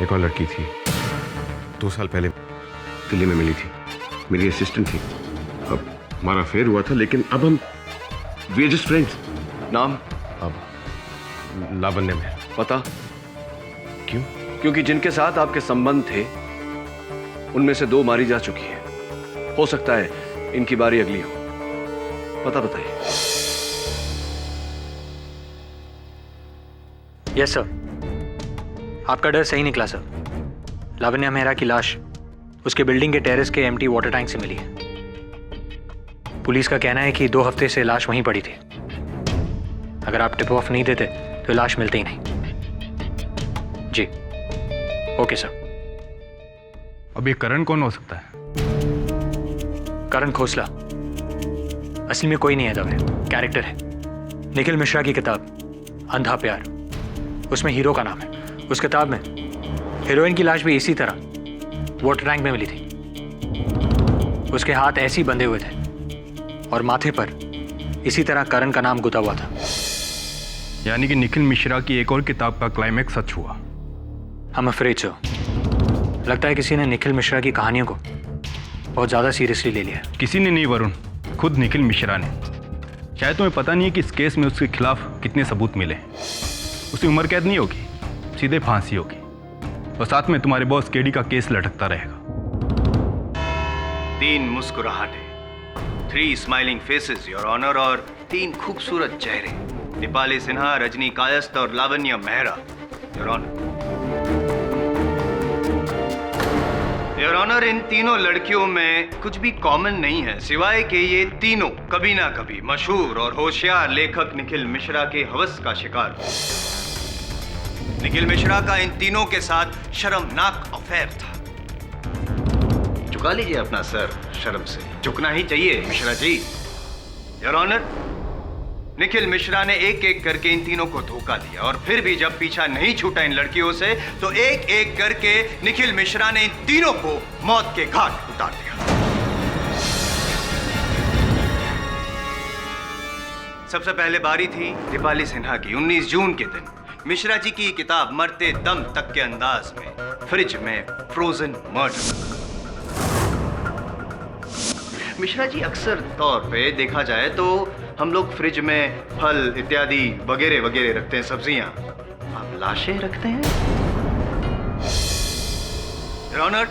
एक और लड़की थी, 2 साल पहले दिल्ली में मिली थी, मेरी असिस्टेंट थी। अब हमारा अफेयर हुआ था, लेकिन अब हम वी आर जस्ट फ्रेंड्स। नाम? अब लावण्य में। पता? क्यों? क्योंकि जिनके साथ आपके संबंध थे उनमें से 2 मारी जा चुकी है। हो सकता है इनकी बारी अगली हो। पता बताइए। यस सर, आपका डर सही निकला सर। लावण्या मेहरा की लाश उसके बिल्डिंग के टेरेस के एम्प्टी वाटर टैंक से मिली है। पुलिस का कहना है कि 2 हफ्ते से लाश वहीं पड़ी थी। अगर आप टिप ऑफ नहीं देते तो लाश मिलती ही नहीं। जी ओके सर। अब ये करण कौन हो सकता है? करण खोसला असली में कोई नहीं है दवे, कैरेक्टर है। निखिल मिश्रा की किताब अंधा प्यार, उसमें हीरो का नाम है। उस किताब में हीरोइन की लाश भी इसी तरह वाटर टैंक में मिली थी। उसके हाथ ऐसे ही बंधे हुए थे और माथे पर इसी तरह करण का नाम गुथा हुआ था। यानी कि निखिल मिश्रा की एक और किताब का क्लाइमैक्स सच हुआ। हम अफ्रेड सो, लगता है किसी ने निखिल मिश्रा की कहानियों को बहुत ज़्यादा सीरियसली ले लिया। किसी ने नहीं वरुण, खुद निखिल मिश्रा ने। शायद तुम्हें पता नहीं है कि इस केस में उसके खिलाफ कितने सबूत मिले। उसकी उम्र कैद नहीं होगी, सीधे फांसी होगी, और साथ में तुम्हारे बॉस केडी का केस लटकता रहेगा। 3 मुस्कुराहटें, 3 स्माइलिंग फेसेस योर ऑनर, और 3 खूबसूरत चेहरे, दीपाली सिन्हा, रजनी कायस्थ और Lavanya Mehra your honour. Your honour, इन तीनों लड़कियों में कुछ भी कॉमन नहीं है, सिवाय कि ये तीनों कभी ना कभी मशहूर और होशियार लेखक निखिल मिश्रा के हवस का शिकार। निखिल मिश्रा का इन तीनों के साथ शर्मनाक अफेयर था। झुका लीजिए अपना सर, शर्म से झुकना ही चाहिए मिश्रा जी। योर ऑनर, निखिल मिश्रा ने एक एक करके इन तीनों को धोखा दिया, और फिर भी जब पीछा नहीं छूटा इन लड़कियों से, तो एक एक करके निखिल मिश्रा ने इन तीनों को मौत के घाट उतार दिया। सबसे पहले बारी थी दीपाली सिन्हा की। 19 जून के दिन मिश्रा जी की किताब मरते दम तक के अंदाज में फ्रिज में फ्रोजन मर्डर। मिश्रा जी अक्सर तौर पे देखा जाए तो हम लोग फ्रिज में फल इत्यादि वगैरह वगैरह रखते हैं, सब्जियां। आप लाशें रखते हैं योर ऑनर।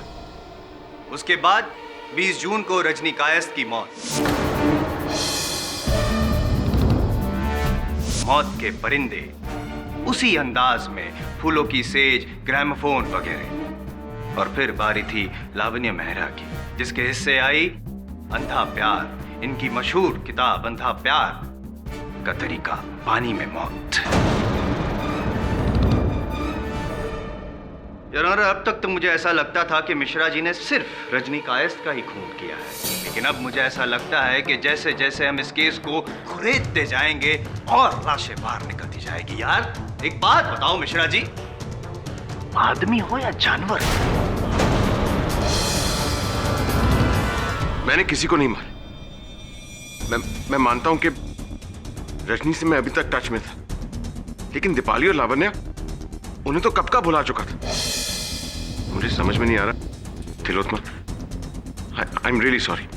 उसके बाद 20 जून को रजनी कायस्थ की मौत के परिंदे उसी अंदाज में, फूलों की सेज, ग्रामोफोन वगैरह। और फिर बारी थी लावण्य मेहरा की, जिसके हिस्से आई अंधा प्यार, इनकी मशहूर किताब अंधा प्यार का तरीका, पानी में मौत। यार अब तक तो मुझे ऐसा लगता था कि मिश्रा जी ने सिर्फ रजनी कायस्थ का ही खून किया है, लेकिन अब मुझे ऐसा लगता है कि जैसे जैसे हम इस केस को खुरेदते जाएंगे और लाशें बाहर निकलती जाएगी। यार एक बात बताओ मिश्रा जी, आदमी हो या जानवर? मैंने किसी को नहीं मारा। मैं मानता हूं कि रजनी से मैं अभी तक टच में था, लेकिन दीपाली और लावण्या, उन्हें तो कब का भुला चुका था। मुझे समझ में नहीं आ रहा तिलोत्तमा, आई एम रियली सॉरी।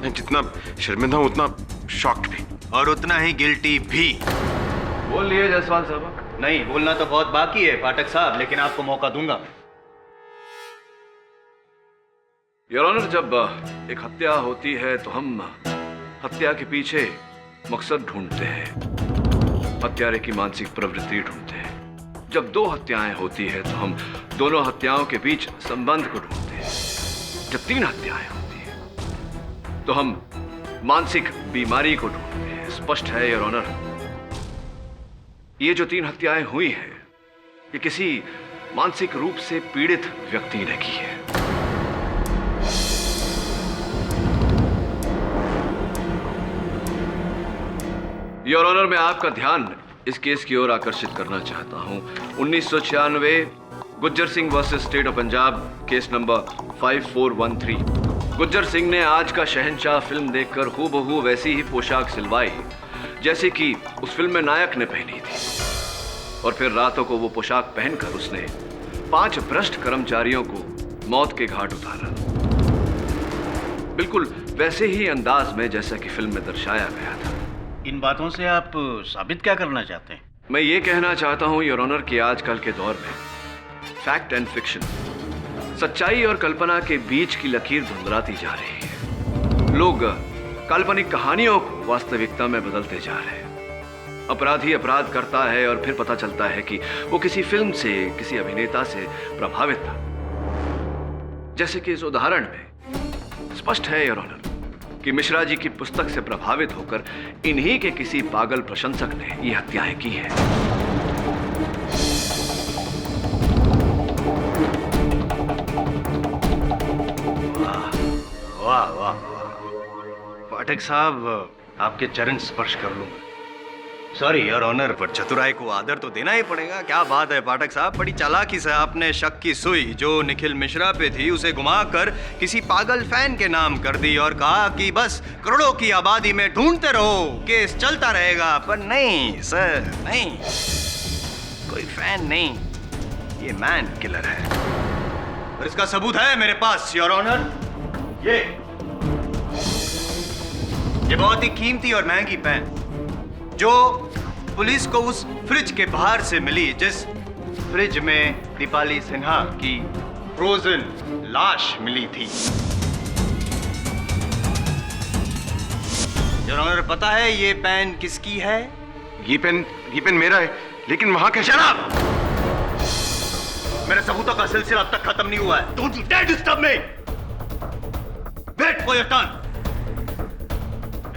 मैं जितना शर्मिंदा हूं उतना शॉक्ड भी, और उतना ही गिल्टी भी। बोल लिए जायसवाल साहब? नहीं, बोलना तो बहुत बाकी है पाठक साहब, लेकिन आपको मौका दूंगा। योर ऑनर, जब एक हत्या होती है तो हम हत्या के पीछे मकसद ढूंढते हैं, हत्यारे की मानसिक प्रवृत्ति ढूंढते हैं। जब 2 हत्याएं होती है तो हम दोनों हत्याओं के बीच संबंध को ढूंढते हैं। जब 3 हत्याएं होती हैं तो हम मानसिक बीमारी को ढूंढते हैं। स्पष्ट है योर ऑनर, ये जो 3 हत्याएं हुई हैं, ये किसी मानसिक रूप से पीड़ित व्यक्ति ने की है। योर ऑनर, मैं आपका ध्यान इस केस की ओर आकर्षित करना चाहता हूं। 1996 Gujjar Singh versus state of Punjab, case number 5413। Gujjar Singh ने आज का शहंशाह फिल्म देखकर हूबहू वैसी ही पोशाक सिलवाई जैसे कि उस फिल्म में नायक ने पहनी थी, और फिर रातों को वो पोशाक पहनकर उसने 5 भ्रष्ट कर्मचारियों को मौत के घाट उतारा, बिल्कुल वैसे ही अंदाज में जैसा कि फिल्म में दर्शाया गया था। इन बातों से आप साबित क्या करना चाहते हैं? मैं ये कहना चाहता हूं योर ऑनर कि आजकल के दौर में फैक्ट एंड फिक्शन, सच्चाई और कल्पना के बीच की लकीर धुंधलाती जा रही है। लोग काल्पनिक कहानियों को वास्तविकता में बदलते जा रहे हैं। अपराधी अपराध करता है और फिर पता चलता है कि वो किसी फिल्म से, किसी अभिनेता से प्रभावित था। जैसे कि इस उदाहरण में स्पष्ट है योर ऑनर कि मिश्रा जी की पुस्तक से प्रभावित होकर इन्हीं के किसी पागल प्रशंसक ने ये हत्याएं की हैं। वाह वाह वाह, पाठक साहब आपके चरण स्पर्श कर लूंगा। सॉरी योर ऑनर, पर चतुराई को आदर तो देना ही पड़ेगा। क्या बात है पाठक साहब, बड़ी चालाकी से आपने शक की सुई जो निखिल मिश्रा पे थी उसे घुमाकर किसी पागल फैन के नाम कर दी और कहा कि बस करोड़ों की आबादी में ढूंढते रहो, केस चलता रहेगा। पर नहीं सर, नहीं, कोई फैन नहीं, ये मैन किलर है। और इसका सबूत है मेरे पास योर ऑनर। ये बहुत ही कीमती और महंगी पेन जो पुलिस को उस फ्रिज के बाहर से मिली जिस फ्रिज में दीपाली सिन्हा की फ्रोजन लाश मिली थी। योर ऑनर, पता है ये पेन किसकी है? ये पेन मेरा है, लेकिन वहां कैसे? शराब! मेरे सबूतों का सिलसिला अब तक खत्म नहीं हुआ है। Don't you dare disturb me! Wait for your turn.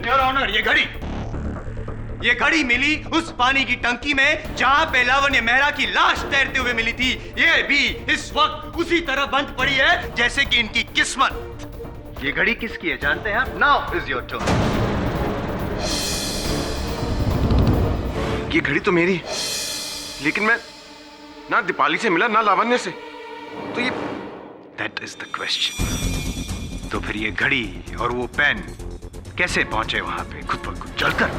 Your honour, ये घड़ी मिली उस पानी की टंकी में जहां पे लावण्य मेहरा की लाश तैरते हुए मिली थी। ये भी इस वक्त उसी तरह बंद पड़ी है जैसे कि इनकी किस्मत। ये घड़ी किसकी है जानते हैं आप? Now is your turn. ये घड़ी तो मेरी, लेकिन मैं ना दीपाली से मिला ना लावण्य से, तो ये दैट इज द क्वेश्चन। तो फिर ये घड़ी और वो पेन कैसे पहुंचे वहां पे खुद ब खुद चलकर?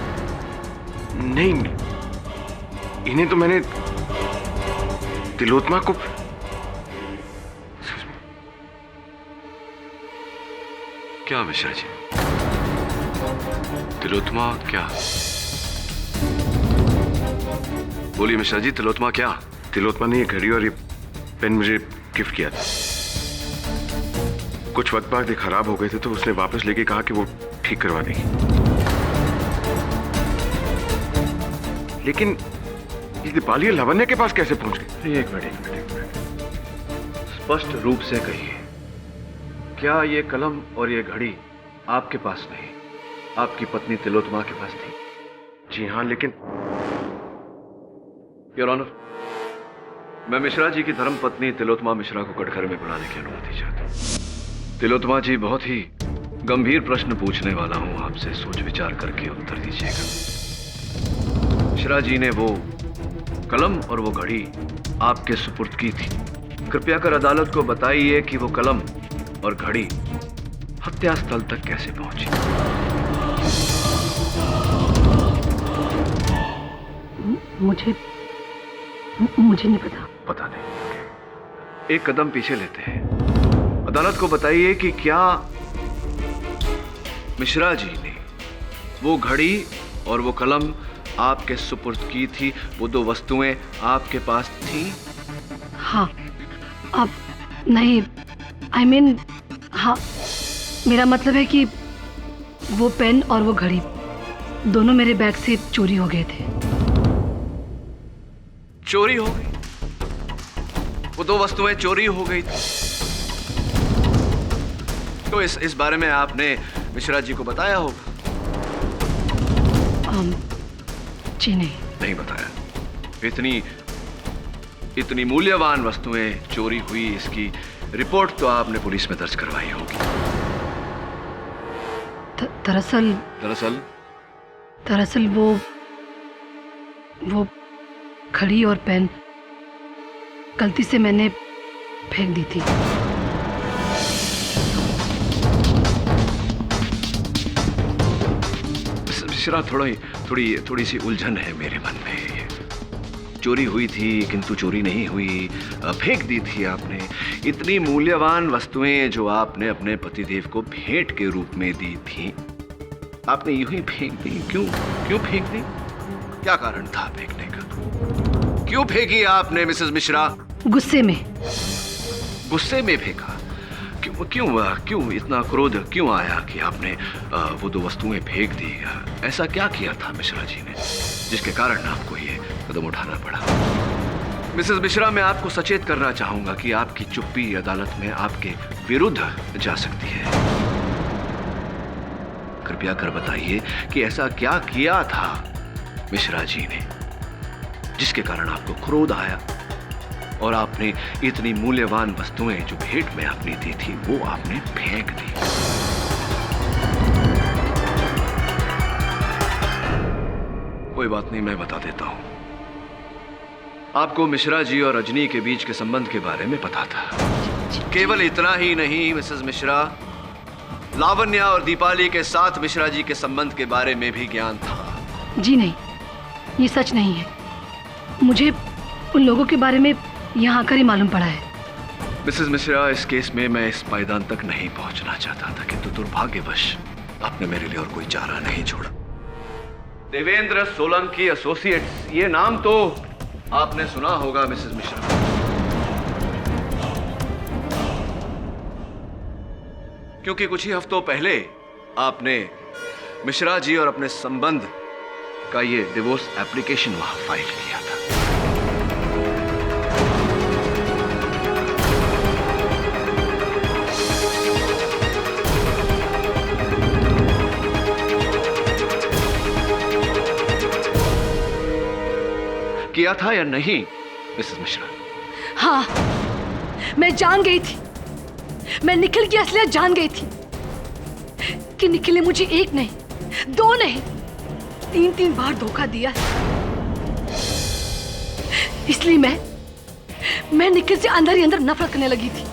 नहीं, इन्हें तो मैंने तिलोत्मा को क्या मिश्रा जी? तिलोत्मा क्या? बोलिए मिश्रा जी, तिलोत्मा क्या? तिलोत्मा ने ये घड़ी और ये पेन मुझे गिफ्ट किया था। कुछ वक्त बाद ये खराब हो गए थे तो उसने वापस लेके कहा कि वो ठीक करवा देगी। लेकिन ये दीपाली लावण्य के पास कैसे पहुंच गई? एक मिनट। स्पष्ट रूप से कहिए, क्या ये कलम और ये घड़ी आपके पास नहीं, आपकी पत्नी तिलोत्मा के पास थी? जी हाँ, लेकिन योर ऑनर, मैं मिश्रा जी की धर्मपत्नी तिलोत्मा मिश्रा को कटघरे में बुलाने की अनुमति चाहता हूं। तिलोत्मा जी, बहुत ही गंभीर प्रश्न पूछने वाला हूं आपसे, सोच विचार करके उत्तर दीजिएगा। मिश्रा जी ने वो कलम और वो घड़ी आपके सुपुर्द की थी। कृपया कर अदालत को बताइए कि वो कलम और घड़ी हत्यास्थल तक कैसे पहुंची। मुझे नहीं पता नहीं। एक कदम पीछे लेते हैं। अदालत को बताइए कि क्या मिश्रा जी ने वो घड़ी और वो कलम आपके सुपुर्द की थी? वो 2 वस्तुएं आपके पास थी? हाँ, अब नहीं, I mean, हाँ, मेरा मतलब है कि वो पेन और वो घड़ी दोनों मेरे बैग से चोरी हो गए थे। चोरी हो गई? वो 2 वस्तुएं चोरी हो गई थी? तो इस बारे में आपने मिश्रा जी को बताया होगा? जी नहीं बताया। इतनी मूल्यवान वस्तुएं चोरी हुई, इसकी रिपोर्ट तो आपने पुलिस में दर्ज करवाई होगी। दरअसल वो घड़ी और पेन गलती से मैंने फेंक दी थी। मिश्रा, थोड़ी सी उलझन है मेरे मन में। चोरी हुई थी किंतु चोरी नहीं हुई, फेंक दी थी आपने। इतनी मूल्यवान वस्तुएं जो आपने अपने पतिदेव को भेंट के रूप में दी थी, आपने यूं ही फेंक दी। क्यों फेंक दी? क्या कारण था फेंकने का? क्यों फेंकी आपने मिसेस मिश्रा? गुस्से में फेंका? क्यों इतना क्रोध क्यों आया कि आपने वो दो वस्तुएं फेंक दी? ऐसा क्या किया था मिश्रा जी ने जिसके कारण आपको ये कदम उठाना पड़ा? मिसेस मिश्रा, मैं आपको सचेत करना चाहूंगा कि आपकी चुप्पी अदालत में आपके विरुद्ध जा सकती है। कृपया कर बताइए कि ऐसा क्या किया था मिश्रा जी ने जिसके कारण आपको क्रोध आया और आपने इतनी मूल्यवान वस्तुएं जो भेंट में आपने दी थी वो आपने फेंक दी। कोई बात नहीं, मैं बता देता हूं। आपको मिश्रा जी और रजनी के बीच के संबंध के बारे में पता था। केवल इतना ही नहीं मिसेस मिश्रा, लावण्या और दीपाली के साथ मिश्रा जी के संबंध के बारे में भी ज्ञान था। जी नहीं, ये सच नहीं है। मुझे उन लोगों के बारे में यहाँ आकर ही मालूम पड़ा है। मिसेस मिश्रा, इस केस में मैं इस पायदान तक नहीं पहुंचना चाहता था, किंतु दुर्भाग्यवश आपने मेरे लिए और कोई चारा नहीं छोड़ा। देवेंद्र सोलंकी एसोसिएट्स, ये नाम तो आपने सुना होगा मिसेस मिश्रा। क्योंकि कुछ ही हफ्तों पहले आपने मिश्रा जी और अपने संबंध का ये डिवोर्स एप्लीकेशन वहां फाइल किया था। किया था या नहीं मिसेस मिश्रा? हाँ, मैं जान गई थी, मैं निखिल की असलियत जान गई थी कि निखिल ने मुझे एक नहीं, दो नहीं, तीन बार धोखा दिया। इसलिए मैं निखिल से अंदर ही अंदर नफरत करने लगी थी।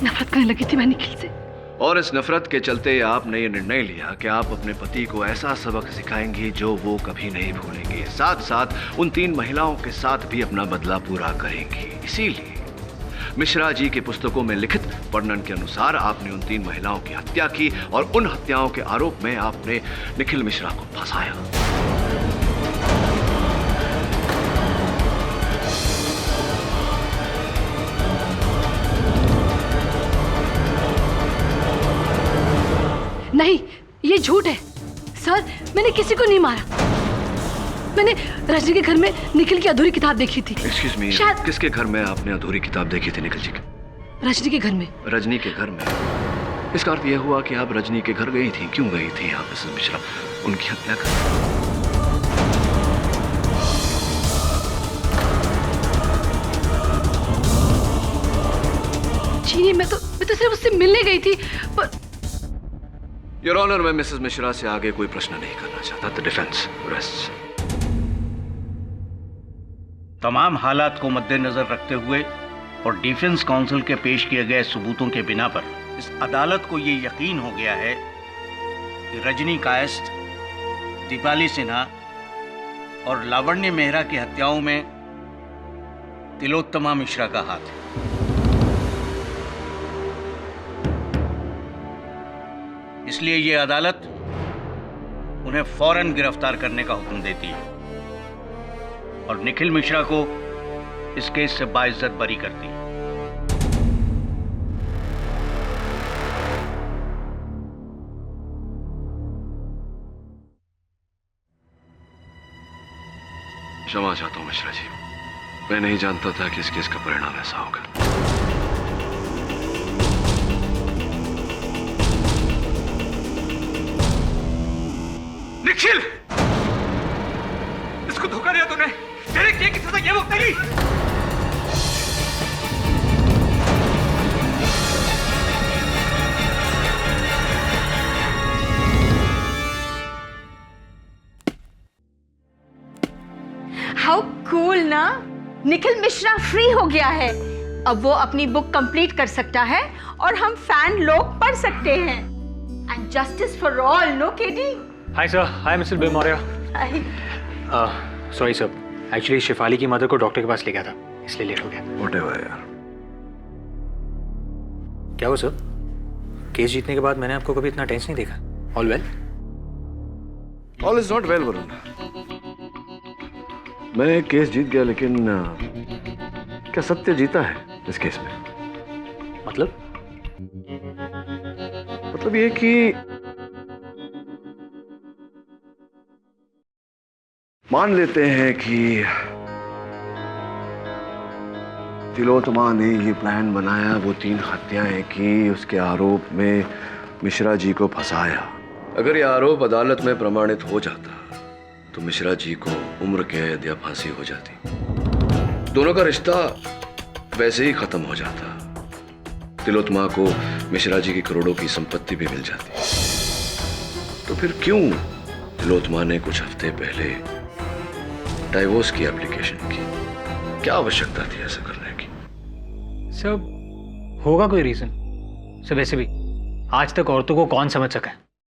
नफरत करने लगी थी मैं निखिल से। और इस नफरत के चलते आपने ये निर्णय लिया कि आप अपने पति को ऐसा सबक सिखाएंगी जो वो कभी नहीं भूलेंगे। साथ साथ उन 3 महिलाओं के साथ भी अपना बदला पूरा करेंगी। इसीलिए मिश्रा जी की पुस्तकों में लिखित वर्णन के अनुसार आपने उन 3 महिलाओं की हत्या की और उन हत्याओं के आरोप में आपने निखिल मिश्रा को फंसाया। नहीं, ये झूठ है सर। मैंने किसी को नहीं मारा। मैंने रजनी के घर में निखिल की अधूरी किताब देखी थी। एक्सक्यूज मी, किसके घर में आपने अधूरी किताब देखी थी निखिल जी की? रजनी के घर में। रजनी के घर में? इसका अर्थ यह हुआ कि आप रजनी के घर गई थी। क्यों गई थी आप मिसेस मिश्रा उनकी हत्या कर? जी नहीं, मैं तो सिर्फ उससे मिलने गई थी। पर योर ऑनर, मैं मिसेस मिश्रा से आगे कोई प्रश्न नहीं करना चाहता। The defence rests. तमाम हालात को मद्देनजर रखते हुए और डिफेंस काउंसिल के पेश किए गए सबूतों के बिना पर इस अदालत को ये यकीन हो गया है कि रजनी कायस्थ, दीपाली सिन्हा और लावण्य मेहरा की हत्याओं में तिलोत्तमा मिश्रा का हाथ है। इसलिए ये अदालत उन्हें फौरन गिरफ्तार करने का हुक्म देती है और निखिल मिश्रा को इस केस से बाइज्जत बरी करती है। क्षमा चाहता हूं मिश्रा जी, मैं नहीं जानता था कि इस केस का परिणाम ऐसा होगा। निखिल, इसको धोखा दिया तूने। तेरे किए की सजा ये भुगतेगी। निखिल ना, निखिल मिश्रा फ्री हो गया है। अब वो अपनी बुक कंप्लीट कर सकता है और हम फैन लोग पढ़ सकते हैं। And justice for all, no KD? Hi sir, hi Mr Bill Maurya. Sorry sir, actually Shifali की मदर को डॉक्टर के पास ले गया था, इसलिए लेट हो गया। व्हाटएवर यार। क्या हो सर? केस जीतने के बाद मैंने आपको कभी इतना टेंस नहीं देखा। All well? All is not well Varun. मैं केस जीत गया, लेकिन क्या सत्य जीता है इस केस में? मतलब ये कि मान लेते हैं कि तिलोत्तमा ने ये प्लान बनाया, वो 3 हत्याएं की, उसके आरोप में मिश्रा जी को फंसाया। अगर ये आरोप अदालत में प्रमाणित हो जाता तो मिश्रा जी को उम्र कैद या फांसी हो जाती। दोनों का रिश्ता वैसे ही खत्म हो जाता। तिलोत्तमा को मिश्रा जी की करोड़ों की संपत्ति भी मिल जाती। तो फिर क्यों तिलोत्तमा ने कुछ हफ्ते पहले डाइवोर्स की एप्लीकेशन की? क्या आवश्यकता थी ऐसा करने की? सर होगा कोई रीजन। सर वैसे भी आज तक औरतों को कौन समझ सका है?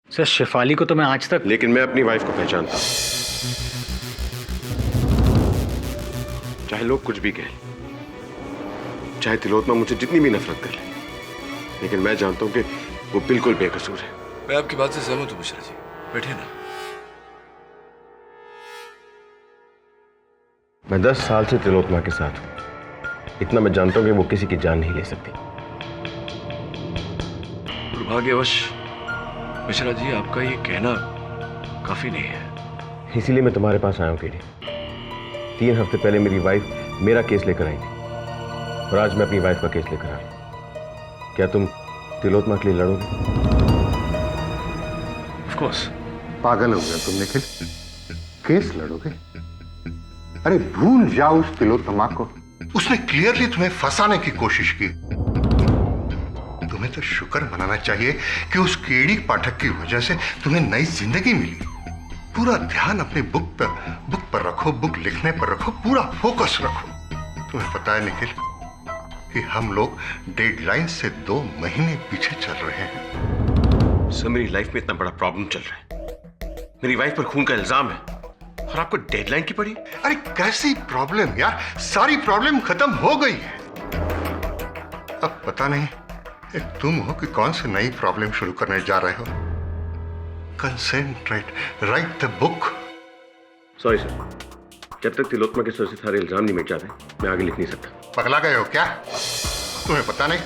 सर शिफाली को तो मैं आज तक। लेकिन मैं अपनी वाइफ को पहचानता हूं, चाहे लोग कुछ भी कहें, चाहे तिलोत्तमा मुझे जितनी भी नफरत कर ले, लेकिन मैं जानता हूं कि वो बिल्कुल बेकसूर है। मैं आपकी बात से सहमत हूं मिश्रा जी, बैठिए ना। मैं 10 साल से तिलोत्तमा के साथ हूं, इतना मैं जानता हूं कि वो किसी की जान नहीं ले सकती। दुर्भाग्यवश मिश्रा जी, आपका ये कहना काफी नहीं है। इसीलिए मैं तुम्हारे पास आया हूं केडी। 3 हफ्ते पहले मेरी वाइफ मेरा केस लेकर आई थी और आज मैं अपनी वाइफ का केस लेकर आ रहा हूं। क्या तुम तिलोत्तमा के लिए लड़ोगे? Of course. पागल हो गया तुम निखिल? केस लड़ोगे? अरे भूल जाओ उस तिलोत्तमा को। उसने क्लियरली तुम्हें फंसाने की कोशिश की। तुम्हें तो शुक्र मनाना चाहिए कि उस केडी पाठक की वजह से तुम्हें नई जिंदगी मिली। पूरा ध्यान अपनी बुक पर रखो, बुक लिखने पर रखो, पूरा फोकस रखो। तुम्हें पता है निखिल कि हम लोग डेडलाइन से 2 महीने पीछे चल रहे हैं। सर मेरी लाइफ में इतना बड़ा प्रॉब्लम चल रहा है, मेरी वाइफ पर खून का इल्जाम है और आपको डेडलाइन की पड़ी? अरे कैसी प्रॉब्लम यार, सारी प्रॉब्लम खत्म हो गई है। अब पता नहीं तुम हो कि कौन सी नई प्रॉब्लम शुरू करने जा रहे हो। Concentrate, right the book. Sorry sir, जब तक तिलोत्तमा के सर से सारे इल्जाम नहीं मिट जाते मैं आगे लिख नहीं सकता। पगला गए हो क्या? तुम्हें पता नहीं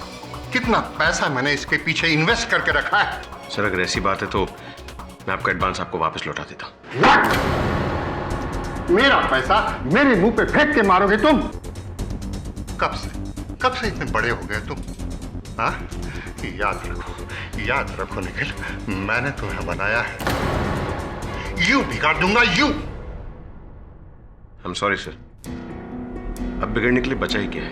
कितना पैसा मैंने इसके पीछे इन्वेस्ट करके रखा है। सर अगर ऐसी बात है तो मैं आपका एडवांस आपको वापस लौटा देता। मेरा पैसा मेरे मुंह पे फेंक के मारोगे तुम? कब से इतने बड़े हो गए तुम? हाँ, याद रखो निखिल, मैंने तुम्हें बनाया है। यू बिगाड़ दूंगा, you. I am sorry sir, अब बिगड़ने के लिए बचा ही क्या है?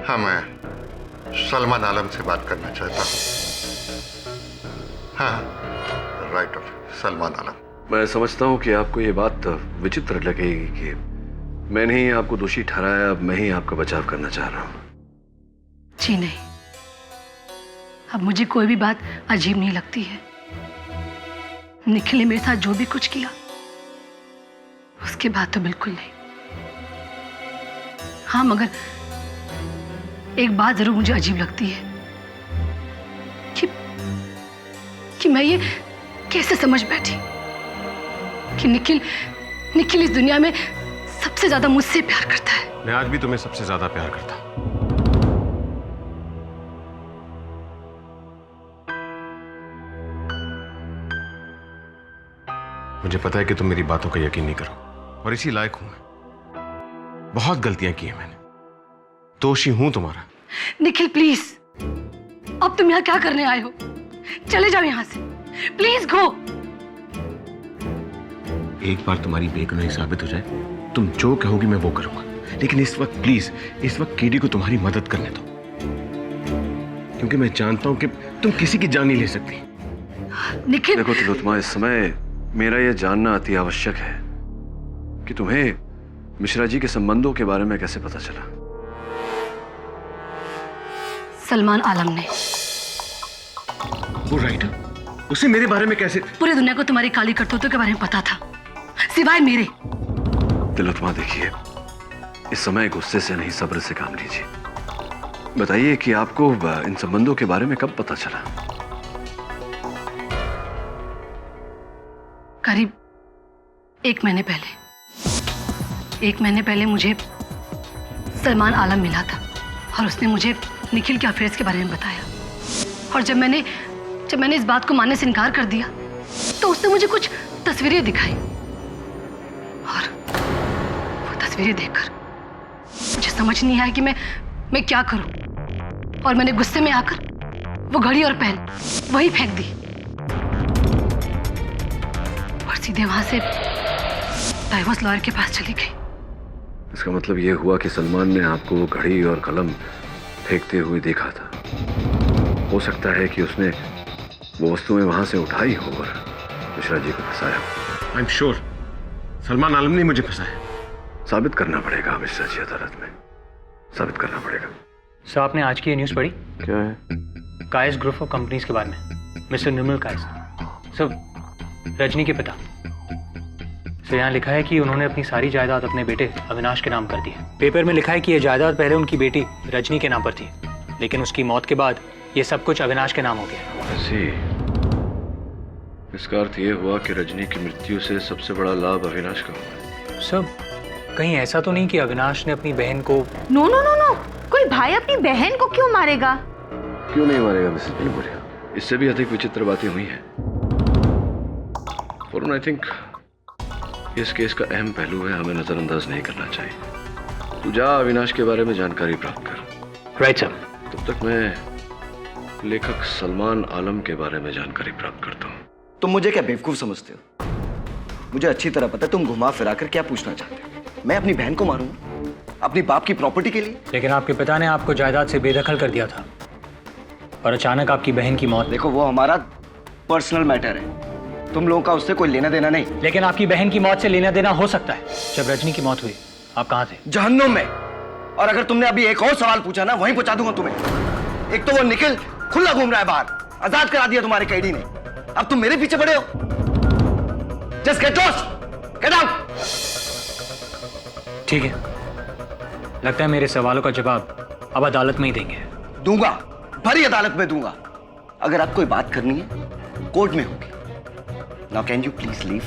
हाँ, मैं सलमान आलम से बात करना चाहता हूँ। हाँ, राइट ऑफ सलमान आलम। मैं समझता हूं कि आपको ये बात विचित्र लगेगी कि मैंने ही आपको दोषी ठहराया, अब मैं ही आपका बचाव करना चाह रहा हूं। जी नहीं, अब मुझे कोई भी बात अजीब नहीं लगती है। निखिल ने मेरे साथ जो भी कुछ किया उसके बाद तो बिल्कुल नहीं। हाँ, मगर एक बात जरूर मुझे अजीब लगती है कि मैं ये कैसे समझ बैठी कि निखिल इस दुनिया में सबसे ज्यादा मुझसे प्यार करता है। मैं आज भी तुम्हें सबसे ज्यादा प्यार करता हूं। मुझे पता है कि तुम मेरी बातों का यकीन नहीं करो और इसी लायक हूं मैं। बहुत गलतियां की हैं मैंने, दोषी हूं तुम्हारा। निखिल प्लीज, अब तुम यहाँ क्या करने आए हो? चले जाओ यहाँ से, प्लीज गो। एक बार तुम्हारी बेगुनाही साबित हो जाए तुम जो कहोगी मैं वो करूंगा, लेकिन इस वक्त प्लीज, इस वक्त केडी को तुम्हारी मदद करने दो, क्योंकि मैं जानता हूं कि तुम किसी की जान नहीं ले सकती। निखिल, देखो तिलोत्तमा, इस समय मेरा यह जानना अति आवश्यक है कि तुम्हें मिश्रा जी के संबंधों के बारे में कैसे पता चला। सलमान आलम ने। वो राइटर, उसे मेरे बारे में कैसे? पूरी दुनिया को तुम्हारी काली करतूतों के बारे में पता था, सिवाय मेरे। तिलोत्तमा देखिए, इस समय गुस्से से नहीं सब्र से काम लीजिए। बताइए कि आपको इन संबंधों के बारे में कब पता चला? करीब 1 महीने पहले। 1 महीने पहले मुझे सलमान आलम मिला था और उसने मुझे निखिल के अफेयर्स के बारे में बताया। और जब मैंने इस बात को मानने से इनकार कर दिया तो उसने मुझे कुछ तस्वीरें दिखाई, और वो तस्वीरें देखकर मुझे समझ नहीं आया कि मैं क्या करूं। और मैंने गुस्से में आकर वो घड़ी और पेन वहीं फेंक दी और सीधे वहां से डाइवोर्स लॉयर के पास चली गई। इसका मतलब ये हुआ कि सलमान ने आपको वो घड़ी और कलम फेंकते हुए देखा था। हो सकता है कि उसने वो वस्तुएं वहां से उठाई हो और मिश्रा जी को फंसाया। आई एम श्योर सलमान आलम ने मुझे फंसाया। साबित करना पड़ेगा मिश्रा जी, अदालत में साबित करना पड़ेगा। सर, आपने आज की ये न्यूज़ पढ़ी? क्या है? कायस ग्रुप ऑफ कंपनीज के बारे में। मिस्टर निर्मल कायस, सर, रजनी के पिता। सर, यहाँ लिखा है कि उन्होंने अपनी सारी जायदाद अपने बेटे अविनाश के नाम कर दी है। पेपर में लिखा है कि यह जायदाद पहले उनकी बेटी रजनी के नाम पर थी, लेकिन उसकी मौत के बाद ये सब कुछ अविनाश के नाम हो गया। ऐसी, इसका अर्थ ये हुआ कि रजनी की मृत्यु से सबसे बड़ा लाभ अविनाश का हुआ। सब कहीं ऐसा तो नहीं कि अविनाश ने अपनी बहन को? नो नो नो नो, कोई भाई अपनी बहन को क्यों मारेगा? क्यों नहीं मारेगा मिसेस बेलबुरिया? इससे भी अधिक विचित्र बातें हुई हैं। वरुण, आई थिंक इस केस का अहम पहलू है, हमें नजरअंदाज नहीं करना चाहिए। तू जा अविनाश के बारे में जानकारी प्राप्त कर। Right sir. तब तक मैं लेखक सलमान आलम के बारे में जानकारी प्राप्त करता हूँ। तुम मुझे क्या बेवकूफ समझते हो? मुझे अच्छी तरह पता है तुम घुमा फिरा कर क्या पूछना चाहते हो। मैं अपनी बहन को मारूंगा अपनी बाप की प्रॉपर्टी के लिए? लेकिन आपके पिता ने आपको जायदाद से बेदखल कर दिया था और अचानक आपकी बहन की मौत। देखो, वो हमारा पर्सनल मैटर है, तुम लोगों का उससे कोई लेना देना नहीं। लेकिन आपकी बहन की मौत से लेना देना हो सकता है। जब रजनी की मौत हुई आप कहाँ थे? जहन्नुम में। और अगर तुमने अभी एक और सवाल पूछा ना, वहीं पहुंचा दूंगा तुम्हें। एक तो वो निखिल खुला घूम रहा है बाहर, आजाद करा दिया तुम्हारे कैदी ने, अब तुम मेरे पीछे पड़े हो। Just get lost, get out. ठीक है, लगता है मेरे सवालों का जवाब अब अदालत में ही देंगे। दूंगा, भरी अदालत में दूंगा। अगर आप कोई बात करनी है कोर्ट में होगी। Now can you please leave?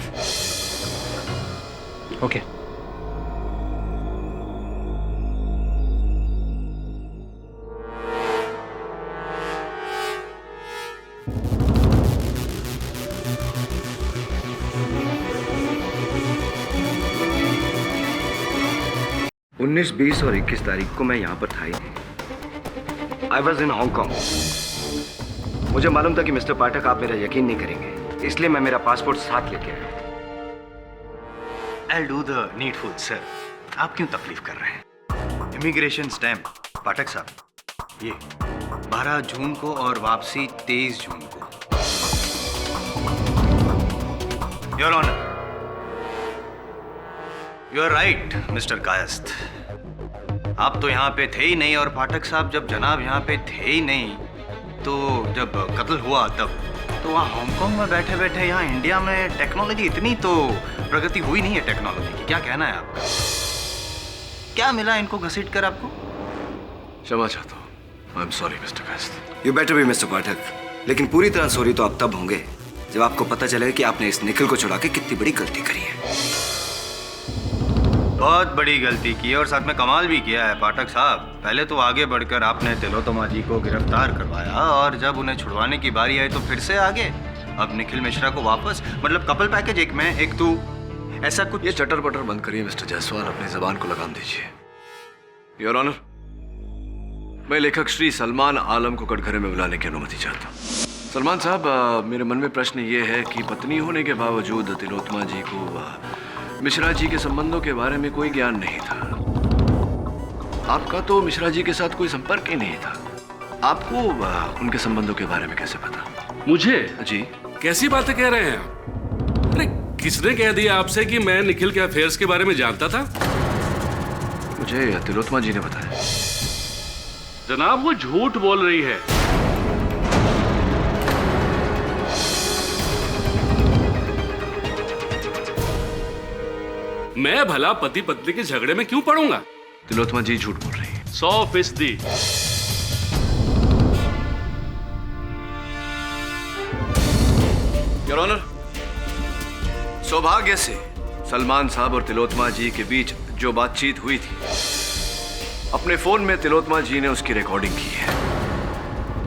Okay. 19, 20 और 21 तारीख को मैं यहाँ पर था ही नहीं। I was in Hong Kong. मुझे मालूम था कि मिस्टर पाठक आप मेरा यकीन नहीं करेंगे, इसलिए मैं मेरा पासपोर्ट साथ लेके आया। I'll do the needful, sir. आप क्यों तकलीफ कर रहे हैं? इमिग्रेशन स्टैम्प पाठक साहब, ये 12 जून को और वापसी 23 जून को। Your honour, you are right Mr Kayasth. आप तो यहाँ पे थे ही नहीं, और पाठक साहब जब जनाब यहाँ पे थे ही नहीं तो जब कत्ल हुआ तब तो वहाँ हांगकांग में बैठे बैठे यहाँ इंडिया में टेक्नोलॉजी इतनी तो प्रगति हुई नहीं है टेक्नोलॉजी की। क्या कहना है आपका? क्या मिला इनको घसीट कर आपको? क्षमा चाहता हूँ। I am sorry Mister Kayastha. You better be Mister Pathak, लेकिन पूरी तरह सॉरी तो आप तब होंगे जब आपको पता चलेगा कि आपने इस निखिल को छुड़ा के कितनी बड़ी गलती करी है। बहुत बड़ी गलती की है और साथ में कमाल भी किया है पाठक साहब। पहले तो आगे बढ़कर आपने तिलोत्तमा जी को गिरफ्तार करवाया, और जब उन्हें छुड़वाने की बारी आई तो फिर से आगे। अब निखिल मिश्रा को वापस, मतलब कपल पैकेज, एक मैं एक तू, ऐसा कुछ। ये चटर पटर बंद करिए मिस्टर जायसवाल, अपनी जबान को लगाम दीजिए। योर ऑनर, मैं लेखक श्री सलमान आलम को कटघरे में बुलाने की अनुमति चाहता हूँ। सलमान साहब, मेरे मन में प्रश्न ये है कि पत्नी होने के बावजूद तिलोत्तमा जी को मिश्रा जी के संबंधों के बारे में कोई ज्ञान नहीं था। आपका तो मिश्रा जी के साथ कोई संपर्क ही नहीं था। आपको उनके संबंधों के बारे में कैसे पता? मुझे? जी। कैसी बातें कह रहे हैं आप? अरे किसने कह दिया आपसे कि मैं निखिल के अफेयर्स के बारे में जानता था? मुझे तिलोत्मा जी ने बताया। जनाब वो झूठ बोल रही है। मैं भला पति पत्नी के झगड़े में क्यों पड़ूंगा? तिलोत्मा जी झूठ बोल रही है। 100%। योर ऑनर, सौभाग्य से सलमान साहब और तिलोत्मा जी के बीच जो बातचीत हुई थी, अपने फोन में तिलोत्मा जी ने उसकी रिकॉर्डिंग की है।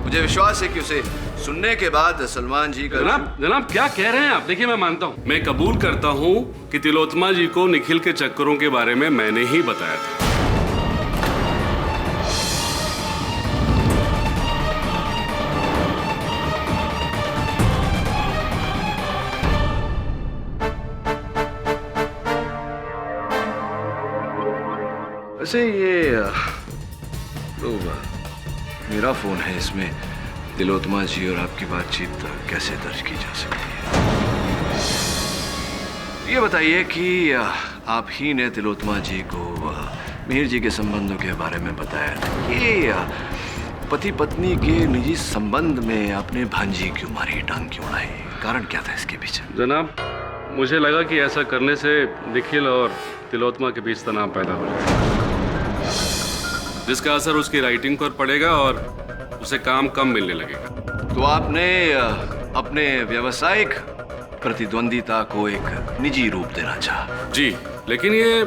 मुझे विश्वास है कि उसे सुनने के बाद सलमान जी का जनाब क्या कह रहे हैं आप? देखिए मैं मानता हूं, मैं कबूल करता हूं कि तिलोत्मा जी को निखिल के चक्करों के बारे में मैंने ही बताया था। वैसे ये तो मेरा फोन है, इसमें तिलोत्मा जी और आपकी बातचीत कैसे दर्ज की जा सकती है? ये बताइए कि आप ही ने तिलोत्मा जी को मिहिर जी के संबंधों के बारे में बताया था। ये पति पत्नी के निजी संबंध में आपने भांजी क्यों मारी, टांग क्यों उड़ाई? कारण क्या था इसके पीछे? जनाब मुझे लगा कि ऐसा करने से निखिल और तिलोत्मा के बीच तनाव पैदा हो जाएगा, जिसका असर उसकी राइटिंग पर पड़ेगा और उसे काम कम मिलने लगेगा। तो आपने अपने व्यावसायिक प्रतिद्वंदिता को एक निजी रूप देना चाहा? जी, लेकिन ये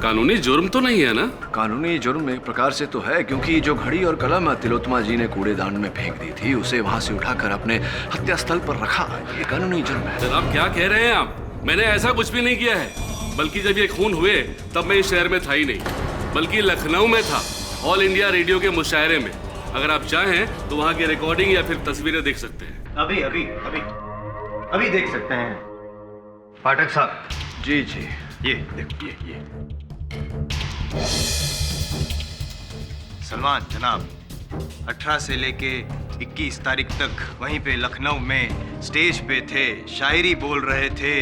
कानूनी जुर्म तो नहीं है ना? कानूनी जुर्म एक प्रकार से तो है, क्योंकि जो घड़ी और कलम तिलोत्मा जी ने कूड़ेदान में फेंक दी थी, उसे वहां से उठाकर अपने हत्या स्थल पर रखा। ये कानूनी जुर्म है। जनाब क्या कह रहे हैं आप? मैंने ऐसा कुछ भी नहीं किया है। बल्कि जब ये खून हुए तब मैं इस शहर में था ही नहीं, बल्कि लखनऊ में था, ऑल इंडिया रेडियो के मुशायरे में। अगर आप चाहें तो वहाँ की रिकॉर्डिंग या फिर तस्वीरें देख सकते हैं। अभी देख सकते हैं पाठक साहब। जी जी, ये देखो, ये सलमान जनाब 18 से लेके 21 तारीख तक वहीं पे लखनऊ में स्टेज पे थे, शायरी बोल रहे थे।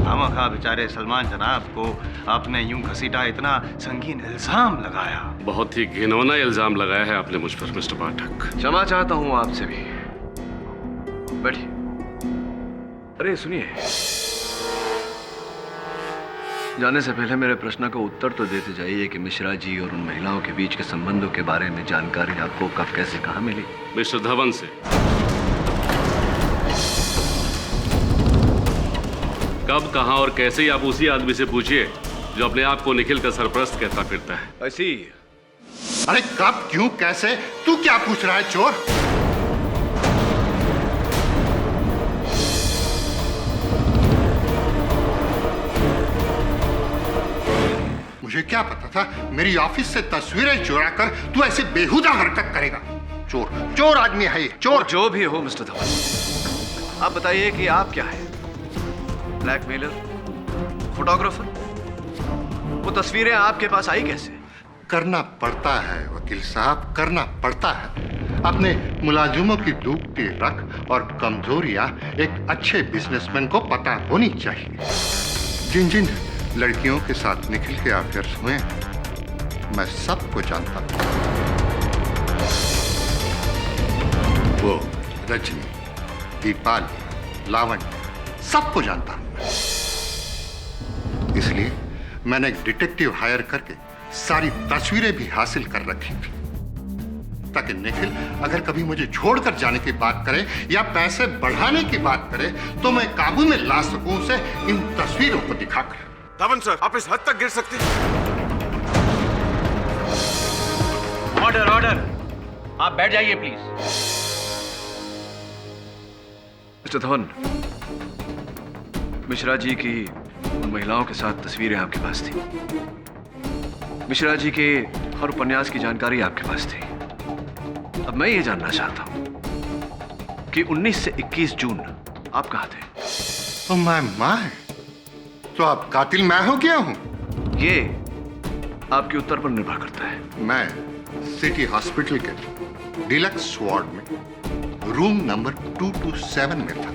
खामखा बेचारे सलमान जनाब को आपने यूं घसीटा, इतना संगीन इल्जाम लगाया। बहुत ही घिनौना इल्जाम लगाया है आपने मुझ पर मिस्टर पाठक। क्षमा चाहता हूं आपसे भी। बैठिए। अरे सुनिए, जाने से पहले मेरे प्रश्न का उत्तर तो देते जाइए कि मिश्रा जी और उन महिलाओं के बीच के संबंधों के बारे में जानकारी आपको कब कैसे कहाँ मिली? मिस्टर धवन से। कब, कहां और कैसे ही आप उसी आदमी से पूछिए जो अपने आप को निखिल का सरपरस्त कहता फिरता है। ऐसी। अरे कब, क्यों, कैसे? तू क्या पूछ रहा है चोर? मुझे क्या पता था मेरी ऑफिस से तस्वीरें चुरा कर तू ऐसे बेहुदा हरकत करेगा? चोर, चोर आदमी है ये, चोर। जो भी हो मिस्टर धवन, आप बताइए कि आप क्या है? Blackmailer, photographer? वो तस्वीरें आपके पास आई कैसे? करना पड़ता है वकील साहब, करना पड़ता है। अपने मुलाजिमों की डूबती रख और कमजोरियां एक अच्छे बिजनेसमैन को पता होनी चाहिए। जिन जिन लड़कियों के साथ निखिल के अफेयर्स हुए मैं सबको जानता हूं। वो रजनी, दीपाली, लावण्य, सबको जानता हूं। इसलिए मैंने एक डिटेक्टिव हायर करके सारी तस्वीरें भी हासिल कर रखी थी, ताकि निखिल अगर कभी मुझे छोड़कर जाने की बात करे या पैसे बढ़ाने की बात करे तो मैं काबू में ला सकूं उसे इन तस्वीरों को दिखाकर। धवन सर, आप इस हद तक गिर सकते हैं? Order, order. आप बैठ जाइए प्लीज। मिस्टर धवन, मिश्रा जी की उन महिलाओं के साथ तस्वीरें आपके पास थी। मिश्रा जी के हर उपन्यास की जानकारी आपके पास थी। अब मैं ये जानना चाहता हूं कि 19 से 21 जून आप कहां थे? तो मैं तो अब कातिल मैं हूं क्या हूं? ये आपके उत्तर पर निर्भर करता है। मैं सिटी हॉस्पिटल के डिलक्स वार्ड में रूम नंबर 227 में था।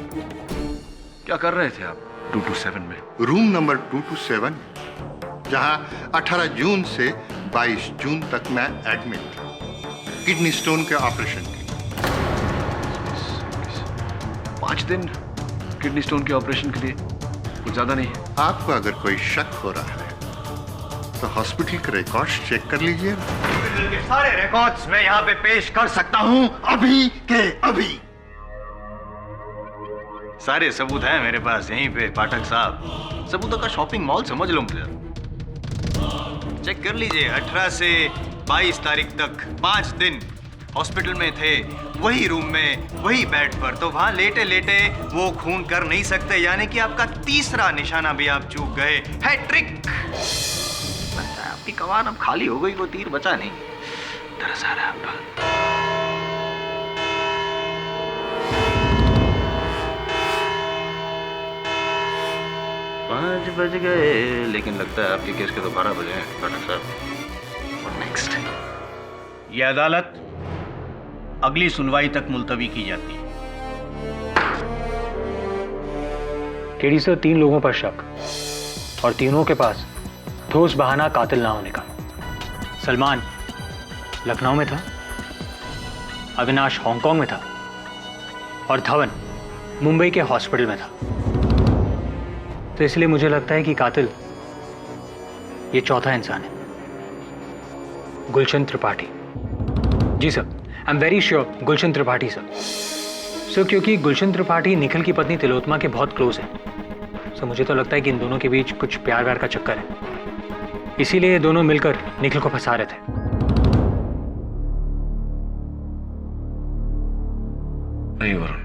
क्या कर रहे थे आप 227 में? रूम नंबर 227 जहां 18 जून से 22 जून तक मैं एडमिट था किडनी स्टोन के ऑपरेशन की। 5 दिन किडनी स्टोन के ऑपरेशन के लिए, कुछ ज्यादा नहीं है। आपको अगर कोई शक हो रहा है तो हॉस्पिटल के रिकॉर्ड्स चेक कर लीजिए। हॉस्पिटल के सारे रिकॉर्ड्स मैं यहाँ पे पेश कर सकता हूँ अभी के अभी। सारे सबूत हैं मेरे पास यहीं पे पाठक साहब। सबूतों का शॉपिंग मॉल समझ लो मुझे। चेक कर लीजिए 18 से 22 तारीख तक 5 दिन हॉस्पिटल में थे, वही रूम में वही बेड पर, तो वहां लेटे लेटे वो खून कर नहीं सकते, यानी कि आपका तीसरा निशाना भी आप चूक गए। हैट्रिक। लगता है आपकी कमान अब खाली हो गई, वो तीर बचा नहीं। तरस आ रहा है आपका। 5 बज गए, लेकिन लगता है आपके केस के तो 12 बजे हैं पाठक साहब। और नेक्स्ट ये अदालत अगली सुनवाई तक मुलतवी की जाती है। केडी सर, 3 लोगों पर शक और तीनों के पास ठोस बहाना कातिल ना होने का। सलमान लखनऊ में था, अविनाश हांगकांग में था और धवन मुंबई के हॉस्पिटल में था। तो इसलिए मुझे लगता है कि कातिल ये चौथा इंसान है, गुलशन त्रिपाठी। जी sir, I am very sure Gulshan Tripathi sir, क्योंकि गुलशन त्रिपाठी निखिल की पत्नी तिलोत्तमा के बहुत क्लोज है। सो मुझे तो लगता है कि इन दोनों के बीच कुछ प्यार व्यार का चक्कर है, इसीलिए ये दोनों मिलकर निखिल को फंसा रहे थे। नहीं वरुण,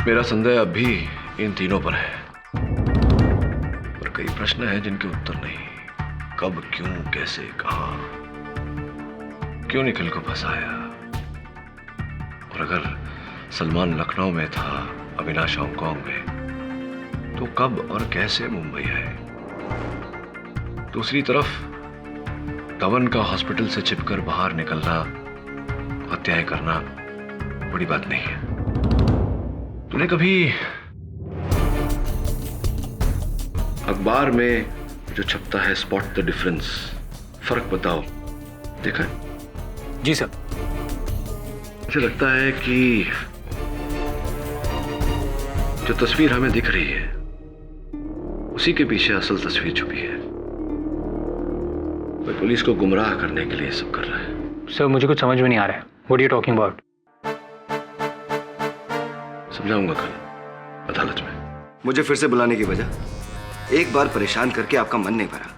मेरा संदेह अब भी इन तीनों पर है, पर कई प्रश्न हैं जिनके उत्तर नहीं। कब, क्यों, कैसे, कहां, क्यों निखिल को फंसाया, और अगर सलमान लखनऊ में था, अविनाश हांगकांग में, तो कब और कैसे मुंबई आए। दूसरी तरफ धवन का हॉस्पिटल से छिपकर बाहर निकलना, हत्याएं करना बड़ी बात नहीं है। तूने कभी अखबार में जो छपता है स्पॉट द डिफरेंस, फर्क बताओ, देखा है? जी सर। मुझे लगता है कि जो तस्वीर हमें दिख रही है उसी के पीछे असल तस्वीर छुपी है। कोई पुलिस को गुमराह करने के लिए सब कर रहा है। सर मुझे कुछ समझ में नहीं आ रहा है। What are you talking about? समझाऊंगा कल अदालत में। मुझे फिर से बुलाने की वजह? एक बार परेशान करके आपका मन नहीं भरा?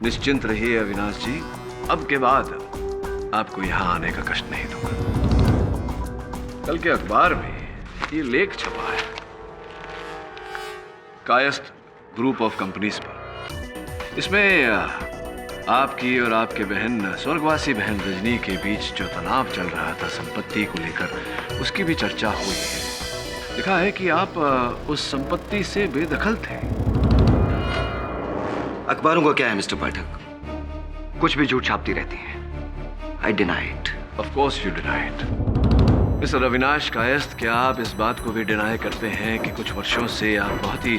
निश्चिंत रहिए अविनाश जी, अब के बाद आपको यहां आने का कष्ट नहीं दूंगा। कल के अखबार में ये लेख छपा है कायस्थ ग्रुप ऑफ कंपनीज पर। इसमें आपकी और आपके बहन, स्वर्गवासी बहन रजनी के बीच जो तनाव चल रहा था संपत्ति को लेकर, उसकी भी चर्चा हुई है। लिखा है कि आप उस संपत्ति से बेदखल थे। अखबारों का क्या है मिस्टर पाठक, कुछ भी झूठ छापती रहती हैं। I deny it. Of course you deny it. Mister Avinash Kayastha, क्या आप इस बात को भी डिनाई करते हैं कि कुछ वर्षों से आप बहुत ही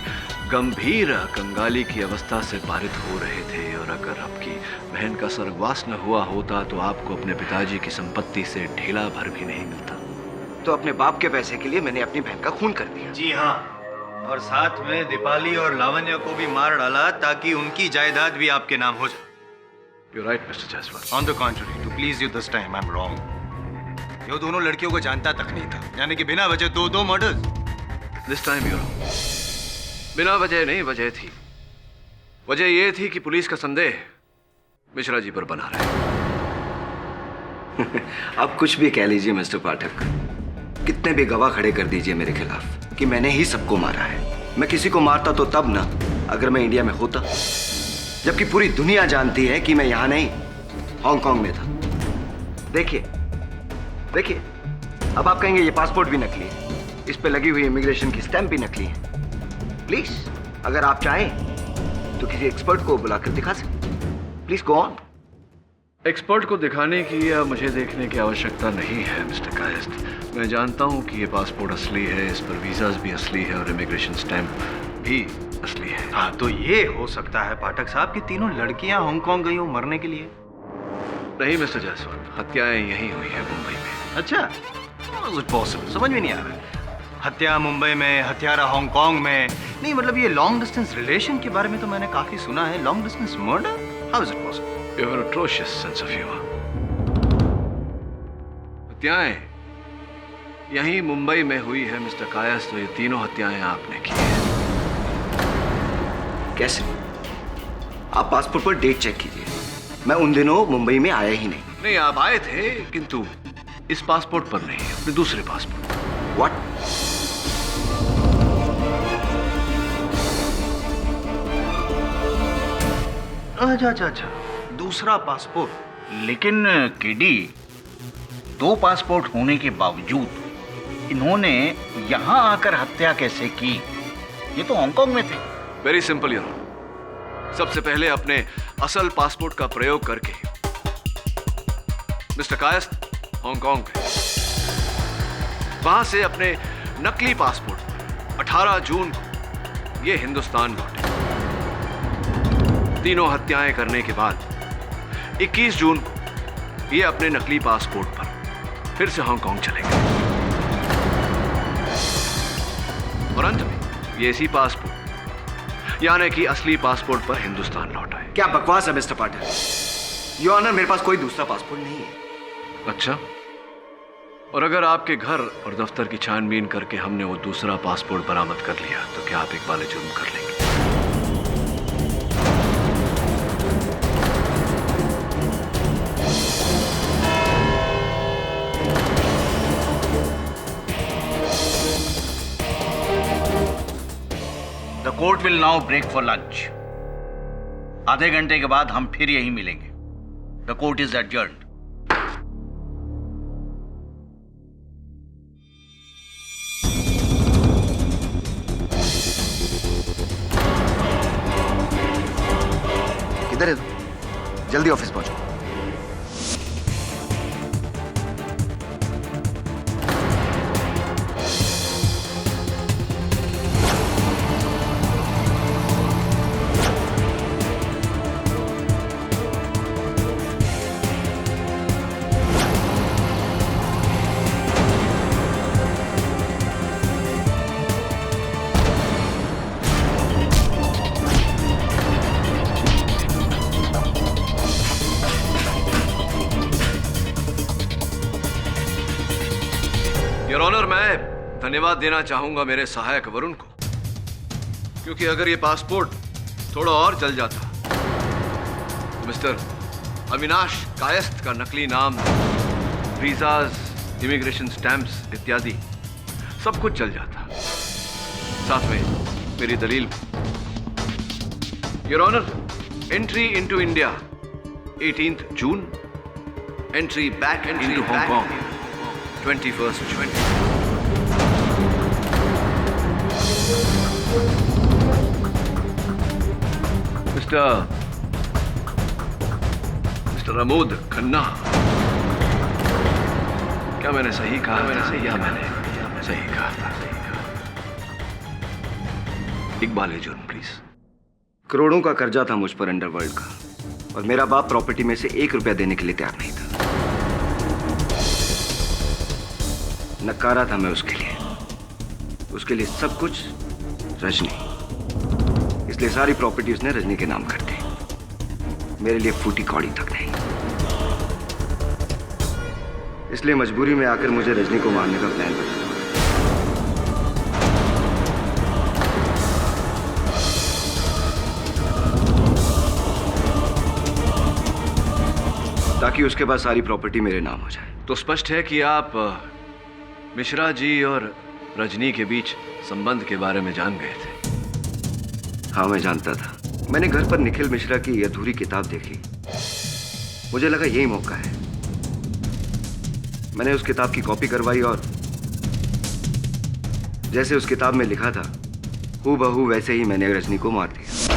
गंभीर कंगाली की अवस्था से पारित हो रहे थे, और अगर आपकी बहन का स्वर्गवास न हुआ होता तो आपको अपने पिताजी की संपत्ति से ढीला भर भी नहीं मिलता? तो अपने बाप के पैसे के लिए मैंने अपनी बहन का खून कर दिया। जी हाँ, और साथ में दीपाली और लावण्य को भी मार डाला ताकि उनकी जायदाद भी आपके नाम हो जाए। You're right, Mr. Jaiswal. On the contrary, to please you this time, I'm wrong. ये दोनों लड़कियों को जानता तक नहीं था, यानी कि बिना वजह दो murders. This time you're wrong. बिना वजह नहीं, वजह थी। वजह ये थी कि पुलिस का संदेह मिश्रा जी पर बना रहा है। आप कुछ भी कह लीजिए मिस्टर पाठक, कितने भी गवाह खड़े कर दीजिए मेरे खिलाफ कि मैंने ही सबको मारा है। मैं किसी को मारता तो तब ना, अगर मैं इंडिया में होता, जबकि पूरी दुनिया जानती है कि मैं यहां नहीं, हांगकांग में था। देखिए देखिए, अब आप कहेंगे ये पासपोर्ट भी नकली है, इस पे लगी हुई इमिग्रेशन की स्टैंप भी नकली है। प्लीज, अगर आप चाहें तो किसी एक्सपर्ट को बुलाकर दिखा सकते। Please go on. एक्सपर्ट को दिखाने की या मुझे देखने की आवश्यकता नहीं है मिस्टर कायस्थ। मैं जानता हूं कि ये पासपोर्ट असली है, इस पर वीजाज भी असली है और इमिग्रेशन स्टैंप भी असली है। हाँ, तो ये हो सकता है पाठक साहब कि तीनों लड़कियां हांगकांग गई हो मरने के लिए। नहीं मिस्टर जायसवाल, हत्याएं यहीं हुई है मुंबई में। अच्छा, पॉसिबल समझ में नहीं आ रहा। हत्या मुंबई में, हत्यारा हांगकांग में। नहीं मतलब ये लॉन्ग डिस्टेंस रिलेशन के बारे में तो मैंने काफी सुना है। Long distance murder, how is it possible? You have an atrocious sense of humor. हत्याएं यहीं मुंबई में हुई है मिस्टर कायस्थ। तो ये तीनों हत्याएं आपने की हैं। कैसे? आप पासपोर्ट पर डेट चेक कीजिए। मैं उन दिनों मुंबई में आया ही नहीं। नहीं, आप आए थे किंतु इस पासपोर्ट पर नहीं, अपने दूसरे पासपोर्ट पर। What? अच्छा, दूसरा पासपोर्ट। लेकिन केडी, 2 पासपोर्ट होने के बावजूद इन्होंने यहाँ आकर हत्या कैसे की? ये तो हांगकांग में थे। Very simple your honour. सबसे पहले अपने असल पासपोर्ट का प्रयोग करके मिस्टर कायस्थ हांगकांग गए। वहां से अपने नकली पासपोर्ट पर 18 जून को ये हिंदुस्तान लौटे। तीनों हत्याएं करने के बाद 21 जून को ये अपने नकली पासपोर्ट पर फिर से हांगकांग चले गए और अंत में ये इसी पासपोर्ट यानी कि असली पासपोर्ट पर हिंदुस्तान लौट आए। क्या बकवास है मिस्टर पाटिल? योर ऑनर, मेरे पास कोई दूसरा पासपोर्ट नहीं है। अच्छा, और अगर आपके घर और दफ्तर की छानबीन करके हमने वो दूसरा पासपोर्ट बरामद कर लिया तो क्या आप इकबाल जुर्म कर लेंगे? The court will now break for lunch. आधे घंटे के बाद हम फिर यहीं मिलेंगे। The court is adjourned. किधर है? जल्दी ऑफिस पहुंचो। योर ऑनर, मैं धन्यवाद देना चाहूंगा मेरे सहायक वरुण को, क्योंकि अगर ये पासपोर्ट थोड़ा और चल जाता तो मिस्टर अविनाश कायस्थ का नकली नाम, वीजाज, इमिग्रेशन स्टैंप्स इत्यादि सब कुछ चल जाता। साथ में मेरी दलील। Your honour, entry into India 18th June, entry back into Hong Kong 21st June. Mr Amod Khanna, क्या मैंने सही कहा? मैंने सही कहा था। इकबाल जुर्म प्लीज। करोड़ों का कर्जा था मुझ पर अंडरवर्ल्ड का, और मेरा बाप प्रॉपर्टी में से 1 रुपया देने के लिए तैयार नहीं था। नकारा था मैं उसके लिए सब कुछ रजनी। इसलिए सारी प्रॉपर्टी उसने रजनी के नाम कर दी। मेरे लिए फूटी कौड़ी तक नहीं। इसलिए मजबूरी में आकर मुझे रजनी को मारने का प्लान बना, ताकि उसके बाद सारी प्रॉपर्टी मेरे नाम हो जाए। तो स्पष्ट है कि आप मिश्रा जी और रजनी के बीच संबंध के बारे में जान गए थे। हाँ, मैं जानता था। मैंने घर पर निखिल मिश्रा की अधूरी किताब देखी। मुझे लगा यही मौका है। मैंने उस किताब की कॉपी करवाई और जैसे उस किताब में लिखा था हूबहू वैसे ही मैंने रजनी को मार दिया।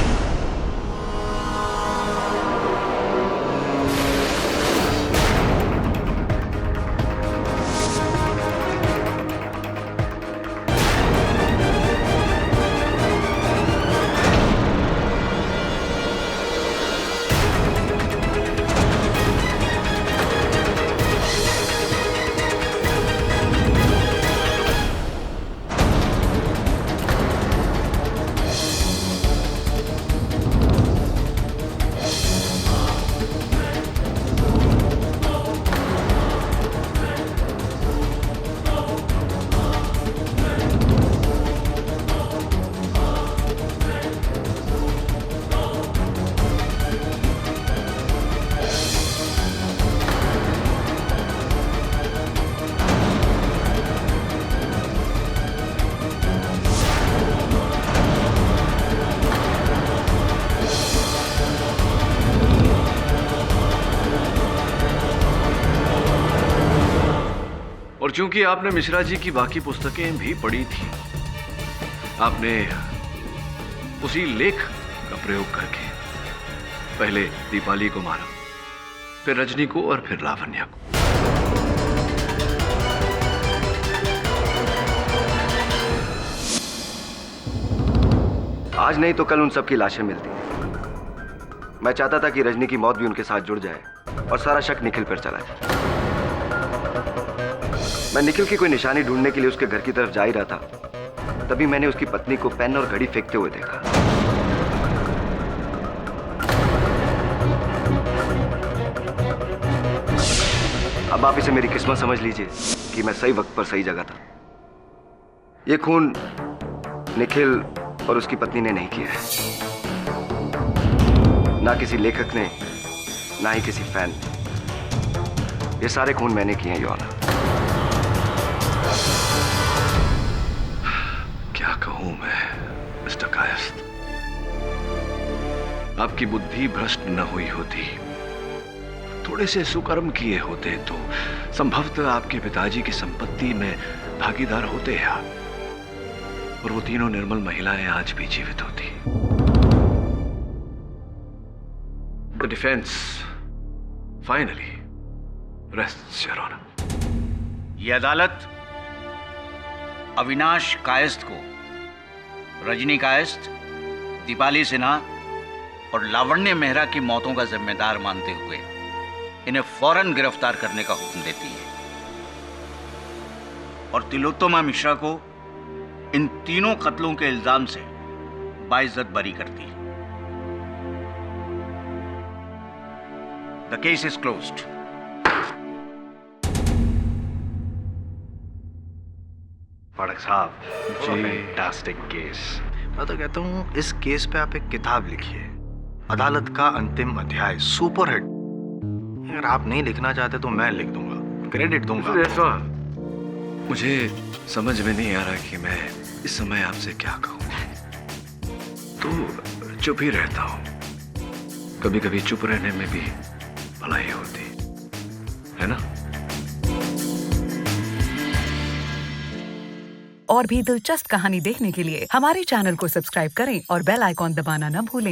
और चूंकि आपने मिश्रा जी की बाकी पुस्तकें भी पढ़ी थी, आपने उसी लेख का प्रयोग करके पहले दीपाली को मारा, फिर रजनी को और फिर लावण्या को। आज नहीं तो कल उन सब की लाशें मिलती। मैं चाहता था कि रजनी की मौत भी उनके साथ जुड़ जाए और सारा शक निखिल पर चला जाए। मैं निखिल की कोई निशानी ढूंढने के लिए उसके घर की तरफ जा ही रहा था, तभी मैंने उसकी पत्नी को पेन और घड़ी फेंकते हुए देखा। अब आप इसे मेरी किस्मत समझ लीजिए कि मैं सही वक्त पर सही जगह था। यह खून निखिल और उसकी पत्नी ने नहीं किया है, ना किसी लेखक ने, ना ही किसी फैन ने। ये सारे खून मैंने किए हैं, योर ऑनर। क्या कहूं मैं मिस्टर कायस्थ, आपकी बुद्धि भ्रष्ट न हुई होती, थोड़े से सुकर्म किए होते तो संभवतः आपके पिताजी की संपत्ति में भागीदार होते हैं आप, और वो तीनों निर्मल महिलाएं आज भी जीवित होती। The defence finally rests your honour. ये अदालत अविनाश कायस्थ को रजनी कायस्थ, दीपाली सिन्हा और लावण्य मेहरा की मौतों का जिम्मेदार मानते हुए इन्हें फौरन गिरफ्तार करने का हुक्म देती है और तिलोत्तमा मिश्रा को इन तीनों कत्लों के इल्जाम से बाइज्जत बरी करती है। The case is closed. Pathak साहब, फैंटास्टिक केस। मैं तो कहता हूँ इस केस पे आप एक किताब लिखिए, अदालत का अंतिम अध्याय, सुपर हिट। अगर आप नहीं लिखना चाहते तो मैं लिख दूंगा, क्रेडिट दूंगा। मुझे समझ में नहीं आ रहा कि मैं इस समय आपसे क्या कहूं, तो चुप ही रहता हूं। कभी कभी चुप रहने में भी भलाई होती है ना। और भी दिलचस्प कहानी देखने के लिए हमारे चैनल को सब्सक्राइब करें और बेल आइकॉन दबाना न भूलें।